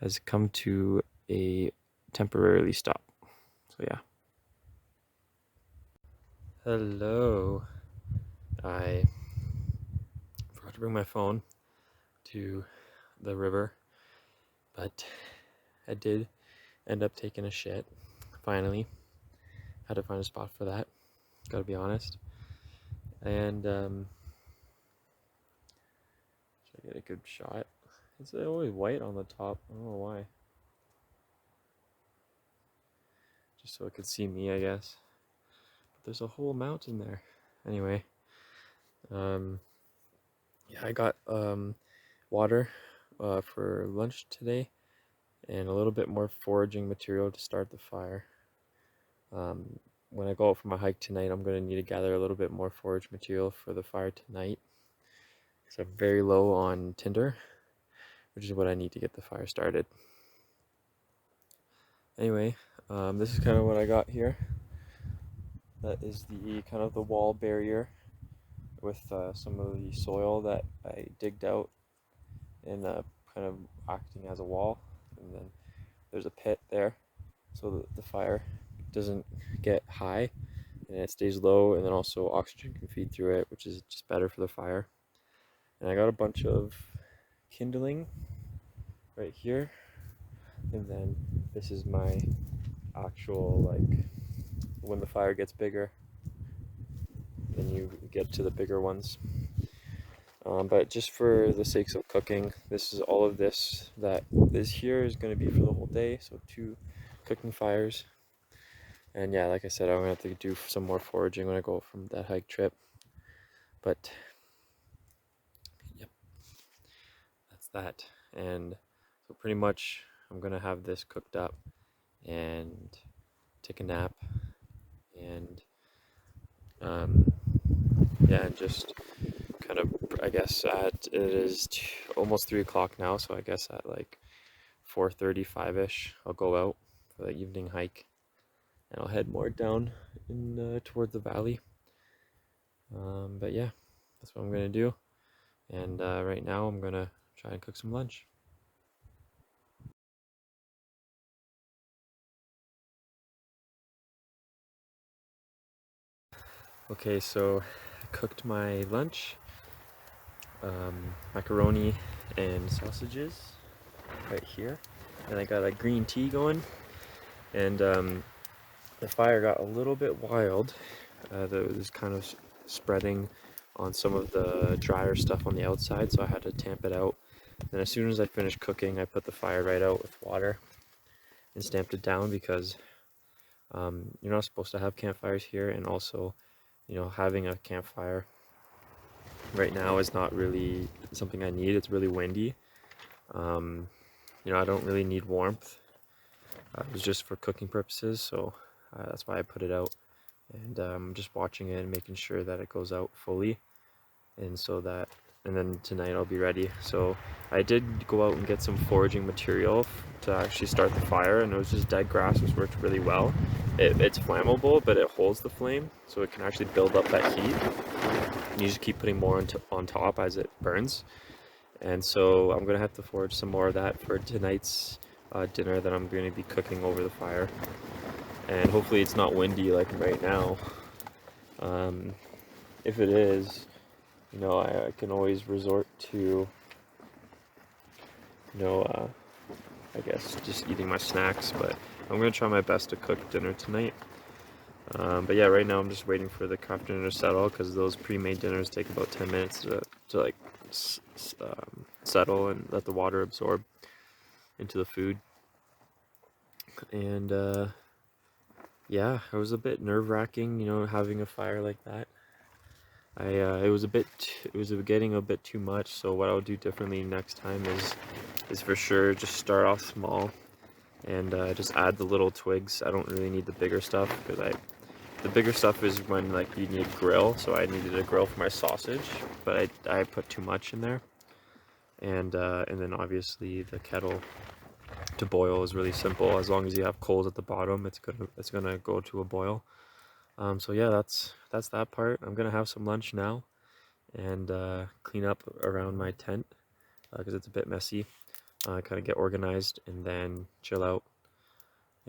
has come to a temporarily stop. So yeah. Hello. I forgot to bring my phone to the river, but I did end up taking a shit. Finally, had to find a spot for that. Gotta be honest. And should I get a good shot? It's always white on the top. I don't know why. Just so it could see me, I guess. But there's a whole mountain there. Anyway, yeah, I got water for lunch today, and a little bit more foraging material to start the fire. When I go out for my hike tonight, I'm going to need to gather a little bit more forage material for the fire tonight, because I'm very low on tinder, which is what I need to get the fire started. Anyway, this is kind of what I got here. That is the kind of the wall barrier with some of the soil that I digged out and kind of acting as a wall. And then there's a pit there so that the fire doesn't get high and it stays low, and then also oxygen can feed through it, which is just better for the fire. And I got a bunch of kindling right here, and then this is my actual, like, when the fire gets bigger, then you get to the bigger ones. But just for the sakes of cooking, this is all of this that is here is going to be for the whole day, so 2 cooking fires. And yeah, like I said, I'm going to have to do some more foraging when I go from that hike trip. But yep, that's that. And so pretty much I'm going to have this cooked up and take a nap, and yeah, and just kind of, I guess it is almost 3 o'clock now, so I guess at like 4:35ish I'll go out for the evening hike, and I'll head more down in toward the valley. But yeah, that's what I'm gonna do, and right now I'm gonna try and cook some lunch. Okay, so I cooked my lunch, macaroni and sausages right here, and I got a green tea going, and the fire got a little bit wild. That was kind of spreading on some of the drier stuff on the outside, so I had to tamp it out. And as soon as I finished cooking, I put the fire right out with water and stamped it down, because you're not supposed to have campfires here, and also, you know, having a campfire right now is not really something I need. It's really windy. You know, I don't really need warmth. It was just for cooking purposes, so that's why I put it out. And I'm just watching it and making sure that it goes out fully, and so that, and then tonight I'll be ready. So I did go out and get some foraging material to actually start the fire, and it was just dead grass, which worked really well. It's flammable, but it holds the flame, so it can actually build up that heat, and you just keep putting more on top as it burns. And so I'm gonna have to forage some more of that for tonight's dinner that I'm going to be cooking over the fire. And hopefully it's not windy like right now. If it is, you know, I can always resort to, you know, I guess just eating my snacks, but I'm going to try my best to cook dinner tonight. But yeah, right now I'm just waiting for the craft dinner to settle because those pre-made dinners take about 10 minutes to like settle and let the water absorb into the food. And yeah, it was a bit nerve-wracking, you know, having a fire like that. It was getting a bit too much. So what I'll do differently next time is for sure just start off small and just add the little twigs. I don't really need the bigger stuff because the bigger stuff is when like you need a grill. So I needed a grill for my sausage, but I put too much in there. And then obviously the kettle to boil is really simple. As long as you have coals at the bottom, it's gonna go to a boil. So yeah, that's that part. I'm gonna have some lunch now and clean up around my tent because it's a bit messy. Kind of get organized and then chill out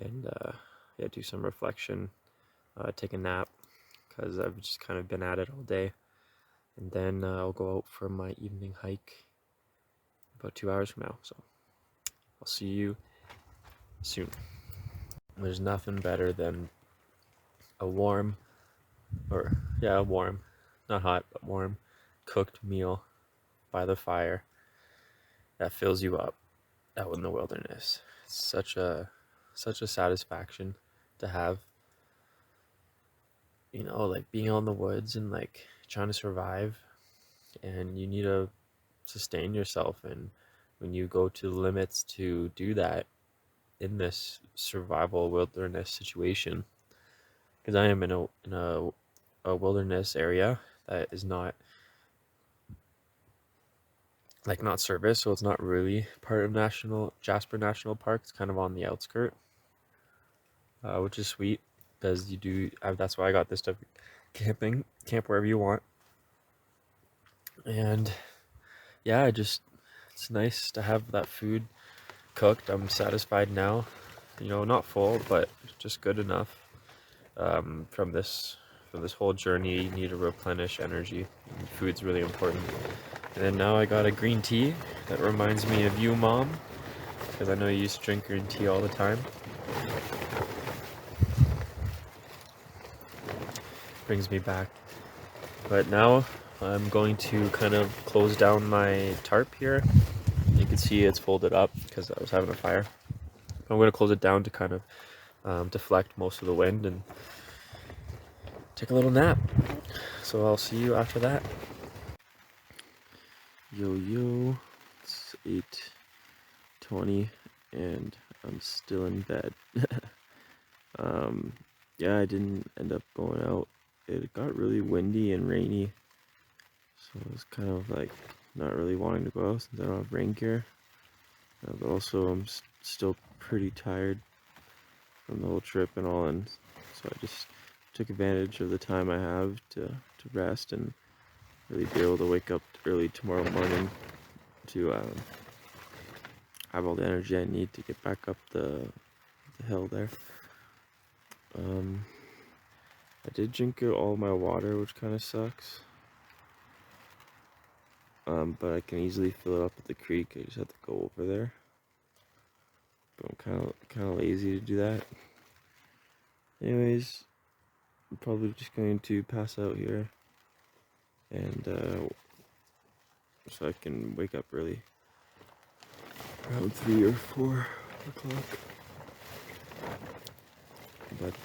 and yeah, do some reflection, take a nap because I've just kind of been at it all day. And then I'll go out for my evening hike about 2 hours from now. So I'll see you soon. There's nothing better than a warm, not hot, but warm, cooked meal by the fire that fills you up out in the wilderness. It's such a satisfaction to have, you know, like being out in the woods and like trying to survive, and you need to sustain yourself. And when you go to the limits to do that in this survival wilderness situation, because I am in a wilderness area that is not not service, so it's not really part of Jasper National Park. It's kind of on the outskirt, which is sweet because that's why I got this stuff. Camp wherever you want, and yeah, it's nice to have that food cooked. I'm satisfied now, you know, not full, but just good enough. From this whole journey, you need to replenish energy. And food's really important. And then now I got a green tea that reminds me of you, Mom, because I know you used to drink green tea all the time. Brings me back. But now I'm going to kind of close down my tarp here. You can see it's folded up because I was having a fire. I'm going to close it down to kind of deflect most of the wind and take a little nap. So I'll see you after that. Yo, it's 8:20 and I'm still in bed. Yeah, I didn't end up going out. It got really windy and rainy, so I was kind of like not really wanting to go out since I don't have rain gear. But also I'm still pretty tired from the whole trip and all, and so I just took advantage of the time I have to rest and really be able to wake up early tomorrow morning to have all the energy I need to get back up the hill there. I did drink all my water, which kind of sucks. But I can easily fill it up at the creek. I just have to go over there. But I'm kind of lazy to do that. Anyways, I'm probably just going to pass out here, and so I can wake up early, around 3 or 4 o'clock. But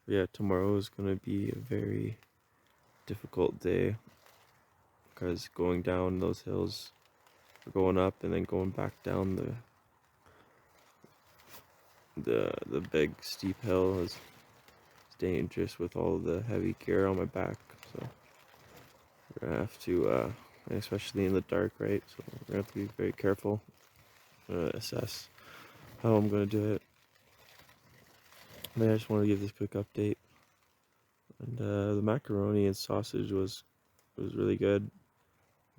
yeah, tomorrow is gonna be a very difficult day because going down those hills, going up and then going back down the big steep hill is dangerous with all the heavy gear on my back. So we're gonna have to, especially in the dark, right? So we're gonna have to be very careful, assess how I'm gonna do it. But I just want to give this quick update. And the macaroni and sausage was really good.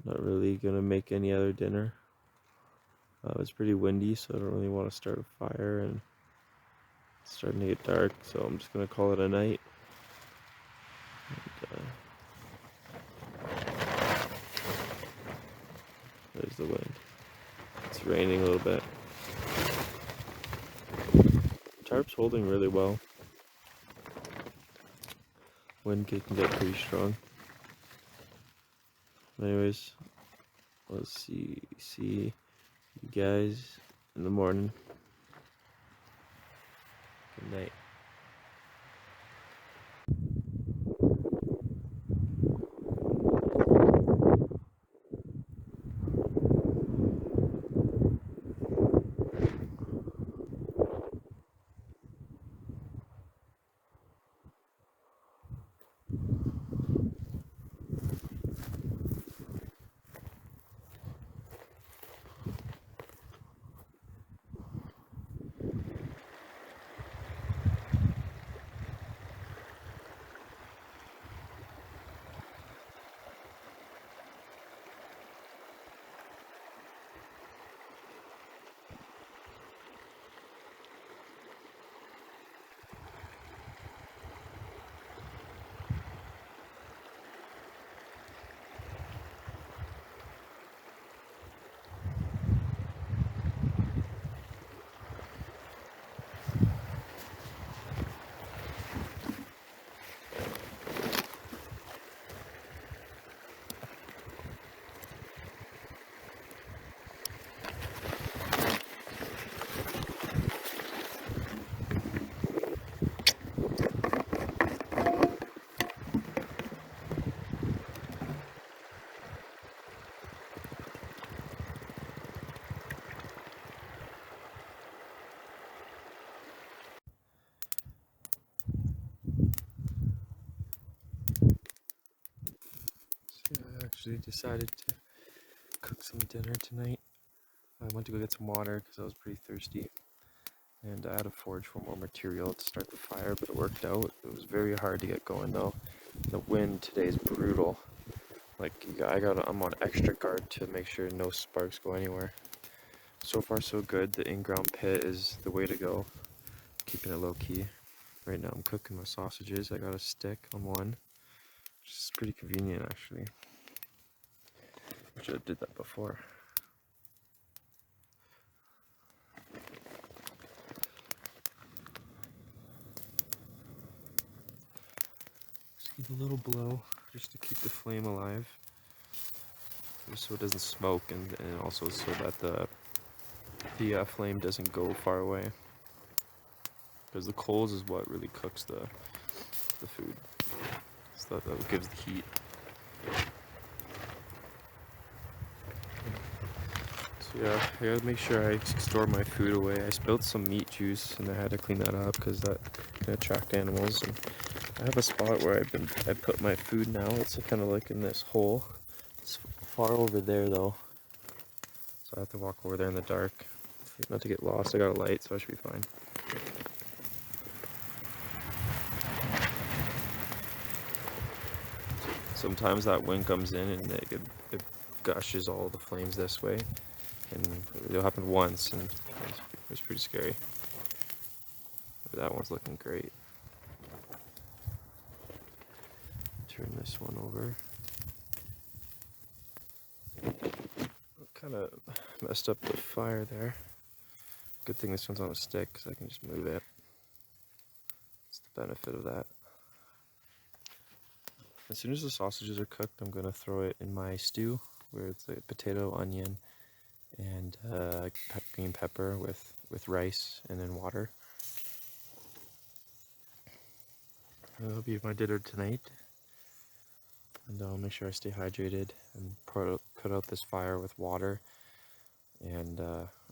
Not really gonna make any other dinner. It's pretty windy, so I don't really want to start a fire, and it's starting to get dark, so I'm just gonna call it a night. And, there's the wind. It's raining a little bit. tarp's holding really well. Wind can get pretty strong. Anyways, let's see you guys in the morning. Good night. I actually decided to cook some dinner tonight. I went to go get some water because I was pretty thirsty, and I had to forage for more material to start the fire, but it worked out. It was very hard to get going though. The wind today is brutal. Like I'm on extra guard to make sure no sparks go anywhere. So far so good. The in-ground pit is the way to go. Keeping it low key. Right now I'm cooking my sausages. I got a stick on one, which is pretty convenient actually. I should have did that before. Just give a little blow just to keep the flame alive, just so it doesn't smoke, and also so that the flame doesn't go far away, because the coals is what really cooks the food. So that gives the heat. So yeah, I gotta make sure I store my food away. I spilled some meat juice and I had to clean that up because that can attract animals. And I have a spot where I put my food now. It's kind of like in this hole. It's far over there though, so I have to walk over there in the dark, not to get lost. I got a light, so I should be fine. Sometimes that wind comes in and it gushes all the flames this way, and it'll happen once, and it was pretty scary. But that one's looking great. Turn this one over. Kind of messed up the fire there. Good thing this one's on a stick because I can just move it. It's the benefit of that. As soon as the sausages are cooked, I'm gonna throw it in my stew, where it's like potato, onion, and green pepper with rice and then water. That'll be my dinner tonight, and I'll make sure I stay hydrated and put out this fire with water. And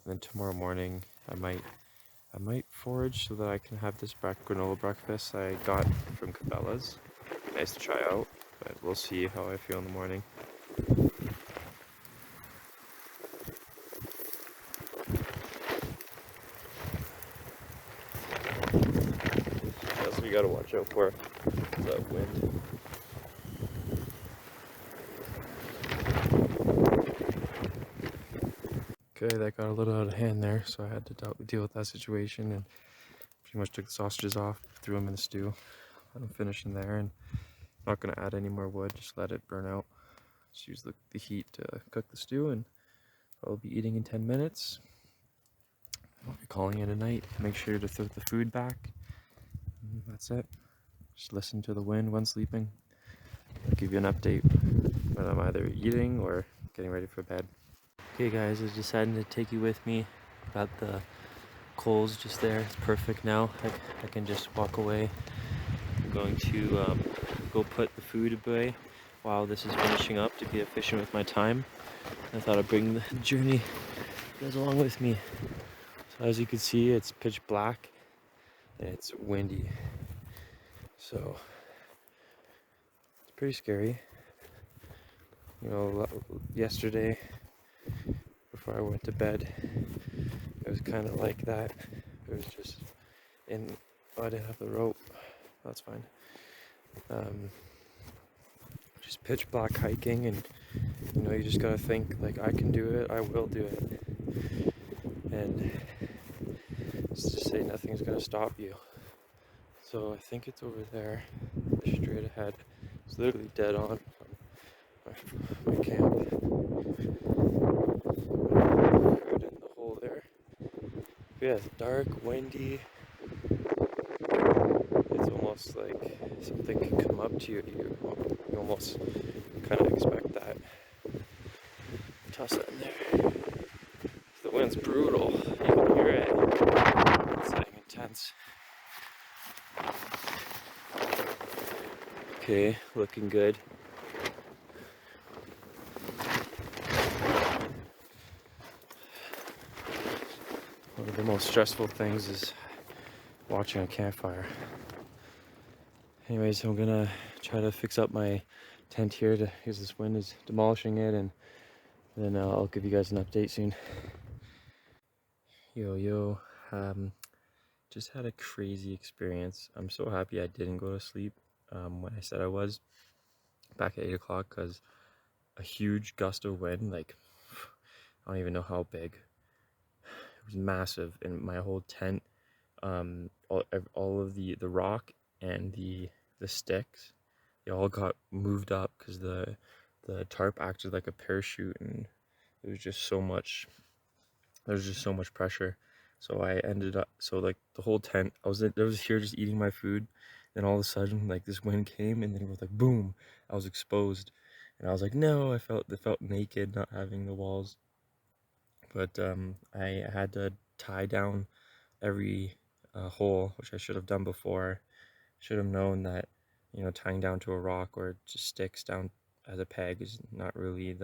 then tomorrow morning, I might forage so that I can have this granola breakfast I got from Cabela's. Nice to try out, but we'll see how I feel in the morning. That's what you gotta watch out for, that wind. Okay, that got a little out of hand there, so I had to deal with that situation and pretty much took the sausages off, threw them in the stew, let them finish in there, and I'm not going to add any more wood, just let it burn out. Just use the heat to cook the stew, and I'll be eating in 10 minutes. I'll be calling it a night. Make sure to throw the food back. That's it. Just listen to the wind when sleeping. I'll give you an update when I'm either eating or getting ready for bed. Okay guys, I decided to take you with me. Got the coals just there. It's perfect now. I can just walk away. I'm going to go put the food away while this is finishing up to be efficient with my time. I thought I'd bring the journey guys along with me. So as you can see, it's pitch black and it's windy. So it's pretty scary. You know, yesterday before I went to bed, it was kind of like that. It was just oh, I didn't have the rope. That's fine. Just pitch black hiking, and you know, you just gotta think like, I can do it, I will do it, and it's just say nothing's gonna stop you. So I think it's over there, straight ahead. It's literally dead on from my camp. Food in the hole there. But yeah, it's dark, windy. It's almost like something can come up to you. You almost kind of expect that. Toss it in there. The wind's brutal. You can hear it. It's getting intense. Okay, looking good. One of the most stressful things is watching a campfire. Anyways, I'm gonna try to fix up my tent here because this wind is demolishing it, and then I'll give you guys an update soon. Yo, just had a crazy experience. I'm so happy I didn't go to sleep when I said I was back at 8 o'clock, because a huge gust of wind, like, I don't even know how big. It was massive, and my whole tent, all of the rock and the sticks, they all got moved up because the tarp acted like a parachute, and it was just so much. There was just so much pressure. So I ended up, so like the whole tent, I was here just eating my food, and all of a sudden like this wind came, and then it was like boom, I was exposed, and I was like, no, I felt naked not having the walls. But I had to tie down every hole, which I should have done before. Should have known that, you know, tying down to a rock or just sticks down as a peg is not really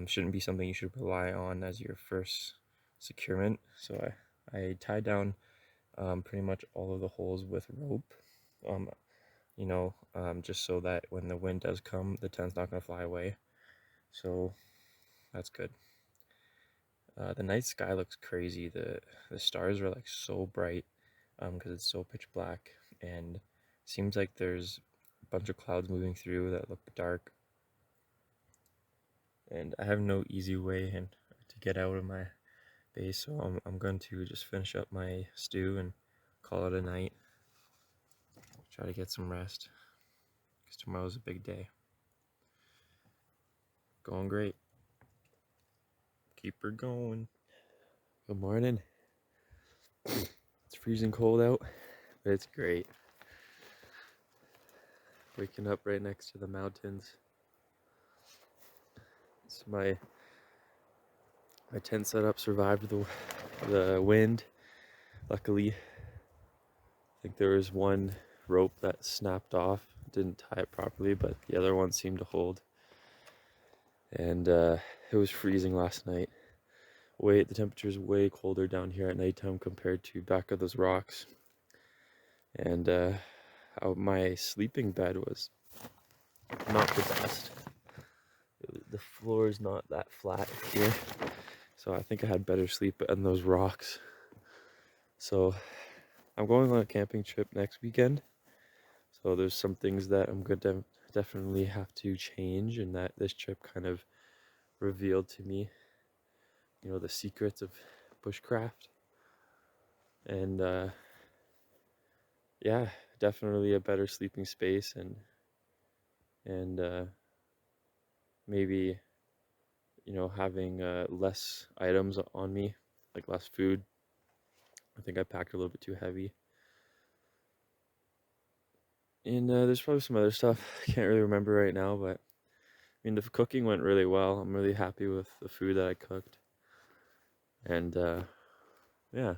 shouldn't be something you should rely on as your first securement. So I tied down pretty much all of the holes with rope, just so that when the wind does come, the tent's not going to fly away. So that's good. The night sky looks crazy. The stars are like so bright because it's so pitch black, and seems like there's a bunch of clouds moving through that look dark. And I have no easy way to get out of my base, so I'm going to just finish up my stew and call it a night. Try to get some rest, because tomorrow's a big day. Going great. Keep her going. Good morning. It's freezing cold out, but it's great. Waking up right next to the mountains. It's my tent setup survived the wind. Luckily, I think there was one rope that snapped off. Didn't tie it properly, but the other one seemed to hold. And it was freezing last night. The temperature is way colder down here at nighttime compared to back of those rocks. And my sleeping bed was not the best. The floor is not that flat here, so I think I had better sleep on those rocks. So I'm going on a camping trip next weekend, so there's some things that I'm going to definitely have to change, and that this trip kind of revealed to me, you know, the secrets of bushcraft. And yeah, definitely a better sleeping space, and maybe, you know, having less items on me, like less food, I think I packed a little bit too heavy. And there's probably some other stuff I can't really remember right now, but I mean, the cooking went really well. I'm really happy with the food that I cooked. And yeah.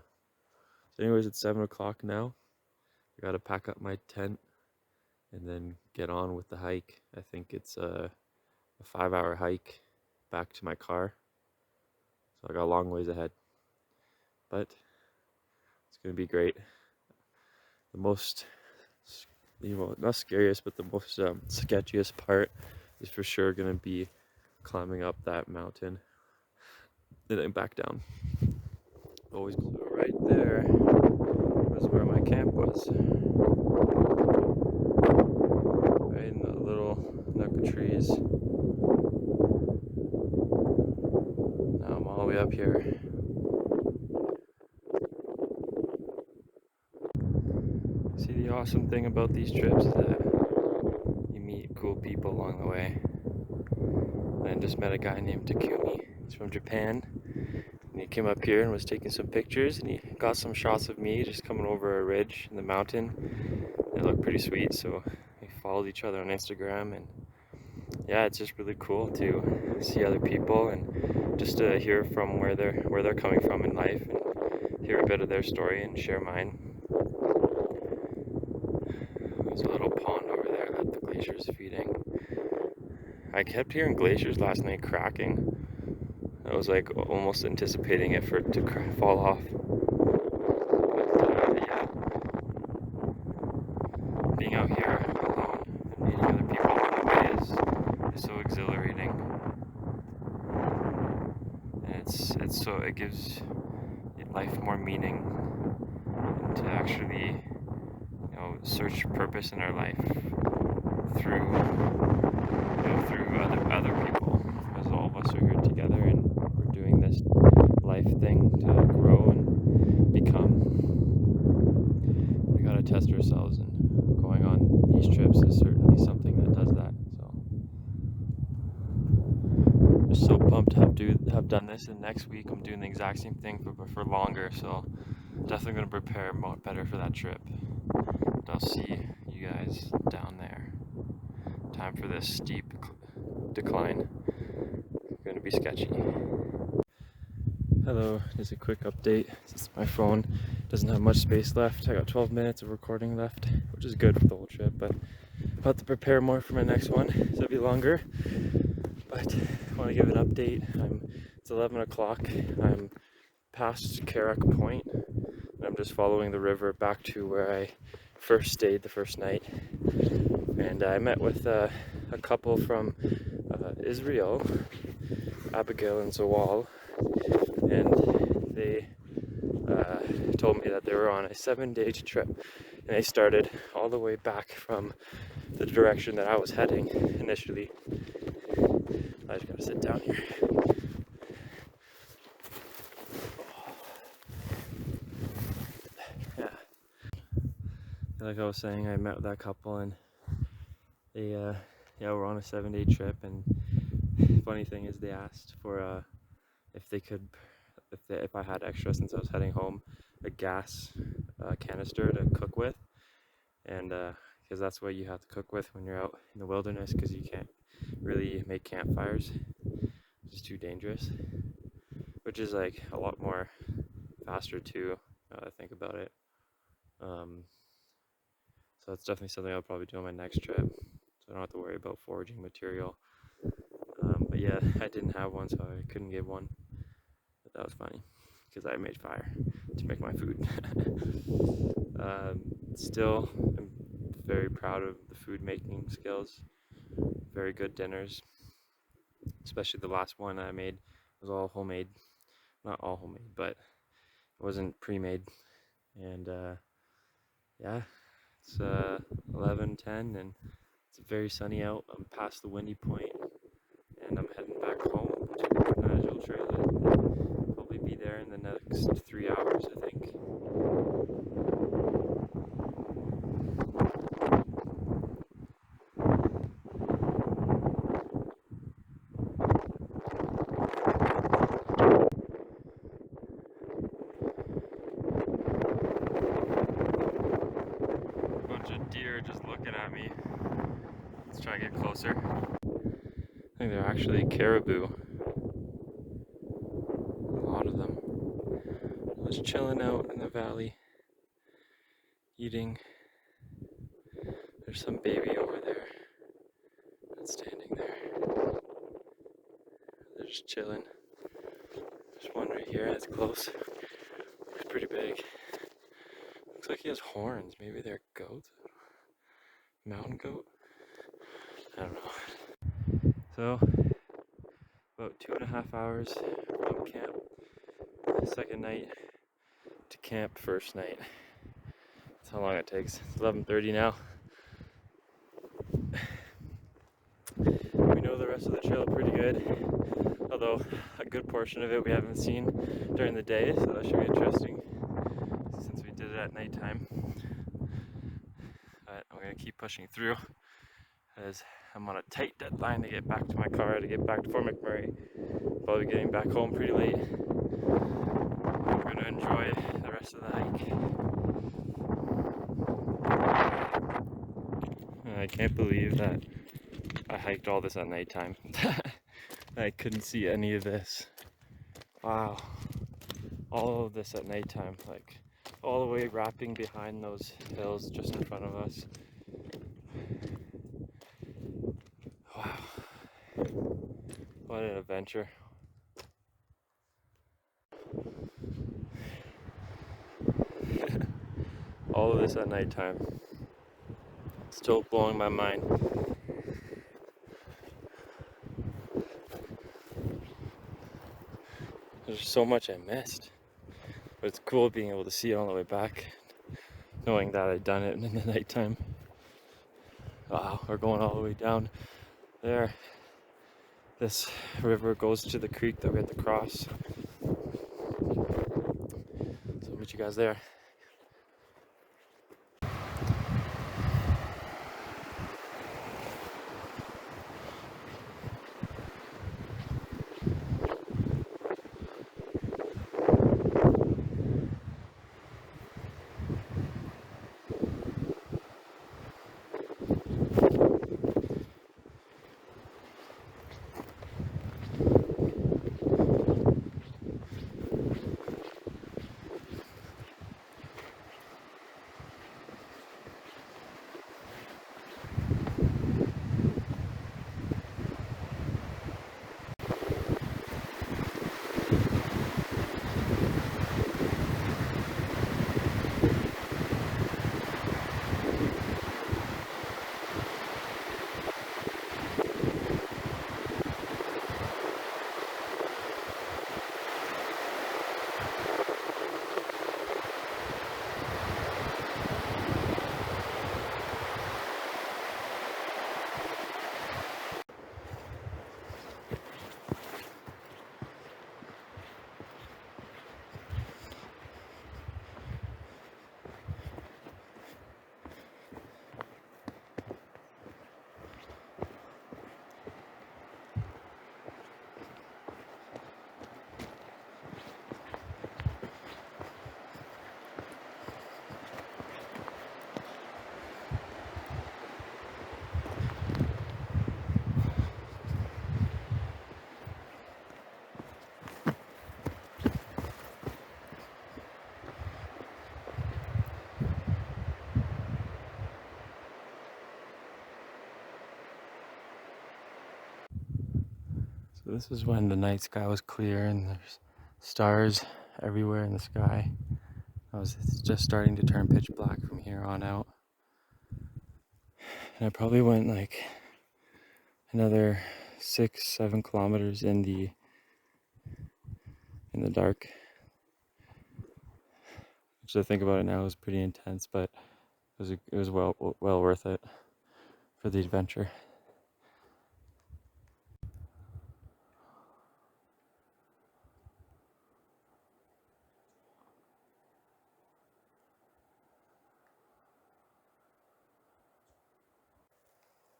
So anyways, it's 7 o'clock now. I gotta pack up my tent and then get on with the hike. I think it's a 5-hour hike back to my car. So I got a long ways ahead. But it's gonna be great. The most, not scariest, but the most sketchiest part is for sure gonna be climbing up that mountain and then back down. Always so right there was where my camp was. Right in the little nook of trees. Now I'm all the way up here. See, the awesome thing about these trips is that you meet cool people along the way. I just met a guy named Takumi. He's from Japan. And he came up here and was taking some pictures, and he got some shots of me just coming over a ridge in the mountain. It looked pretty sweet, so we followed each other on Instagram, and yeah, it's just really cool to see other people and just to hear from where they're coming from in life and hear a bit of their story and share mine. There's a little pond over there that the glacier's feeding. I kept hearing glaciers last night cracking. I was like almost anticipating it for it to fall off. But yeah, being out here alone and meeting other people along the way is so exhilarating. And it gives life more meaning, and to actually search purpose in our life through other people, because all of us are here together and we're doing this life thing to grow and become. We gotta test ourselves, and going on these trips is certainly something that does that. So just so pumped to have done this, and next week I'm doing the exact same thing for longer, so definitely gonna prepare better for that trip. But I'll see you guys down there. Time for this steep decline. It's gonna be sketchy. Hello, just a quick update. Since my phone doesn't have much space left, I got 12 minutes of recording left, which is good for the whole trip, but I'll have to prepare more for my next one, so it'll be longer. But I want to give an update. It's 11 o'clock. I'm past Carrick Point, and I'm just following the river back to where I first stayed the first night. And I met with a couple from Israel, Abigail and Zawal, and they told me that they were on a 7-day trip, and they started all the way back from the direction that I was heading initially. I just gotta sit down here. Yeah. Like I was saying, I met with that couple, and they were on a 7-day trip, and funny thing is they asked for if I had extra, since I was heading home, a gas canister to cook with, and because that's what you have to cook with when you're out in the wilderness, because you can't really make campfires, it's just too dangerous, which is like a lot more faster too, now that I think about it. So it's definitely something I'll probably do on my next trip, so I don't have to worry about foraging material. But yeah, I didn't have one, so I couldn't get one. But that was funny, because I made fire to make my food. Still, I'm very proud of the food making skills. Very good dinners, especially the last one I made was all homemade. Not all homemade, but it wasn't pre-made. And yeah, it's 11:10, and it's very sunny out. I'm past the windy point, and I'm heading back home to Nigel Trail. I'll probably be there in the next 3 hours, I think. of deer just looking at me. Let's try to get closer. I think they're actually caribou. A lot of them. Just chilling out in the valley, eating. There's some baby over there that's standing there. They're just chilling. There's one right here that's close. He's pretty big. Looks like he has horns. Maybe they're goats? Mountain goat? I don't know. So, about 2.5 hours from camp. Second night to camp, first night. That's how long it takes. It's 11:30 now. We know the rest of the trail pretty good, although a good portion of it we haven't seen during the day, so that should be interesting since we did it at nighttime. But I'm gonna keep pushing through as I'm on a tight deadline to get back to my car, to get back to Fort McMurray. Probably getting back home pretty late. I'm gonna enjoy the rest of the hike. I can't believe that I hiked all this at nighttime. I couldn't see any of this. Wow. All of this at nighttime, like all the way wrapping behind those hills just in front of us. Wow. What an adventure. All of this at nighttime. Still blowing my mind. There's so much I missed. But it's cool being able to see it on the way back, knowing that I'd done it in the nighttime. Wow, we're going all the way down there. This river goes to the creek that we had to cross. So I'll meet you guys there. So this is when the night sky was clear and there's stars everywhere in the sky. It's just starting to turn pitch black from here on out. And I probably went like another 6-7 kilometers in the dark. Which I think about it now is pretty intense, but it was well worth it for the adventure.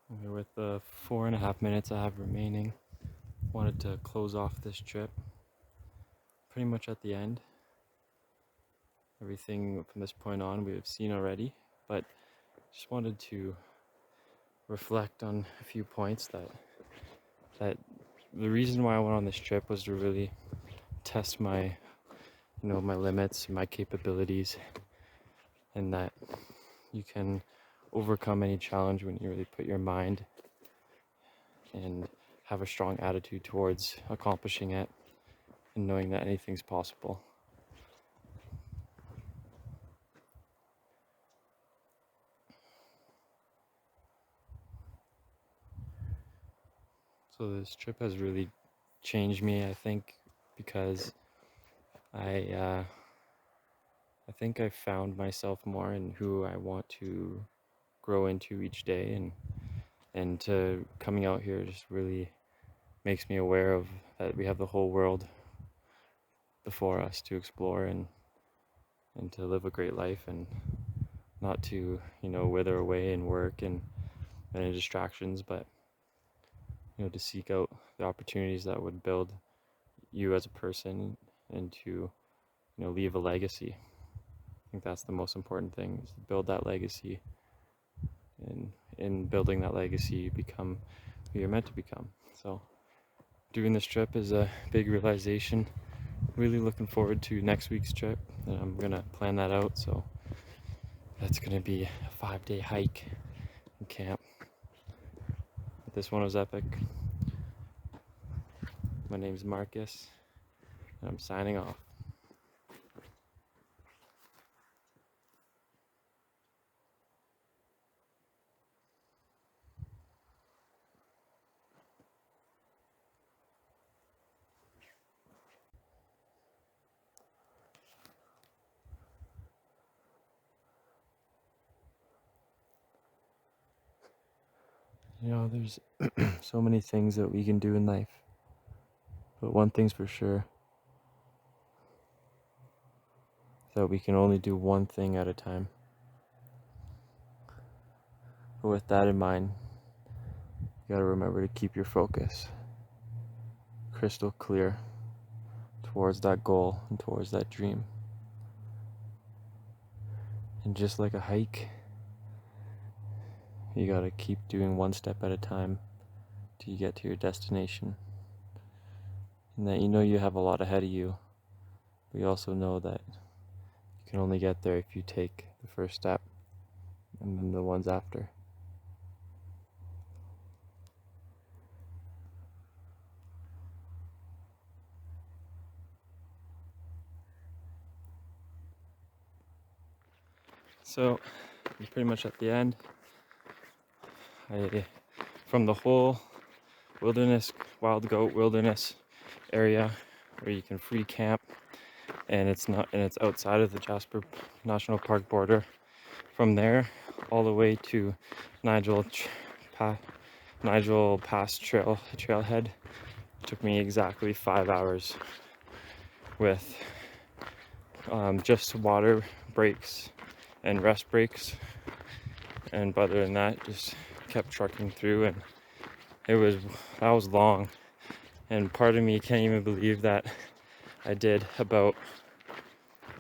Okay, with the 4.5 minutes I have remaining, wanted to close off this trip pretty much at the end. Everything from this point on we have seen already, but just wanted to reflect on a few points that the reason why I went on this trip was to really test my my limits, my capabilities, and that you can overcome any challenge when you really put your mind and have a strong attitude towards accomplishing it and knowing that anything's possible. So this trip has really changed me, I think, because I think I found myself more in who I want to grow into each day, and to coming out here just really makes me aware of that we have the whole world before us to explore, and to live a great life, and not to wither away in work and any distractions, but to seek out the opportunities that would build you as a person, and to leave a legacy. I think that's the most important thing, is to build that legacy, and in building that legacy you become who you're meant to become. So doing this trip is a big realization. Really looking forward to next week's trip, and I'm gonna plan that out. So that's gonna be a 5-day hike and camp. This one was epic. My name's Marcus, and I'm signing off. There's so many things that we can do in life, but one thing's for sure, that we can only do one thing at a time. But with that in mind, you gotta remember to keep your focus crystal clear towards that goal and towards that dream. And just like a hike, you gotta keep doing one step at a time till you get to your destination. And that you have a lot ahead of you, but you also know that you can only get there if you take the first step and then the ones after. So I'm pretty much at the end. From the whole wilderness, wild goat wilderness area where you can free camp, and it's outside of the Jasper National Park border. From there all the way to Nigel Pass trailhead took me exactly 5 hours with just water breaks and rest breaks, and other than that just kept trucking through. And that was long, and part of me can't even believe that I did about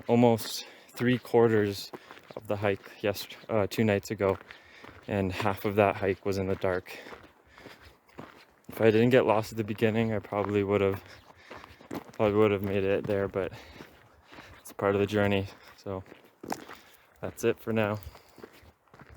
almost 3/4 of the hike 2 nights ago, and half of that hike was in the dark. If I didn't get lost at the beginning, I probably would have made it there, but it's part of the journey. So that's it for now.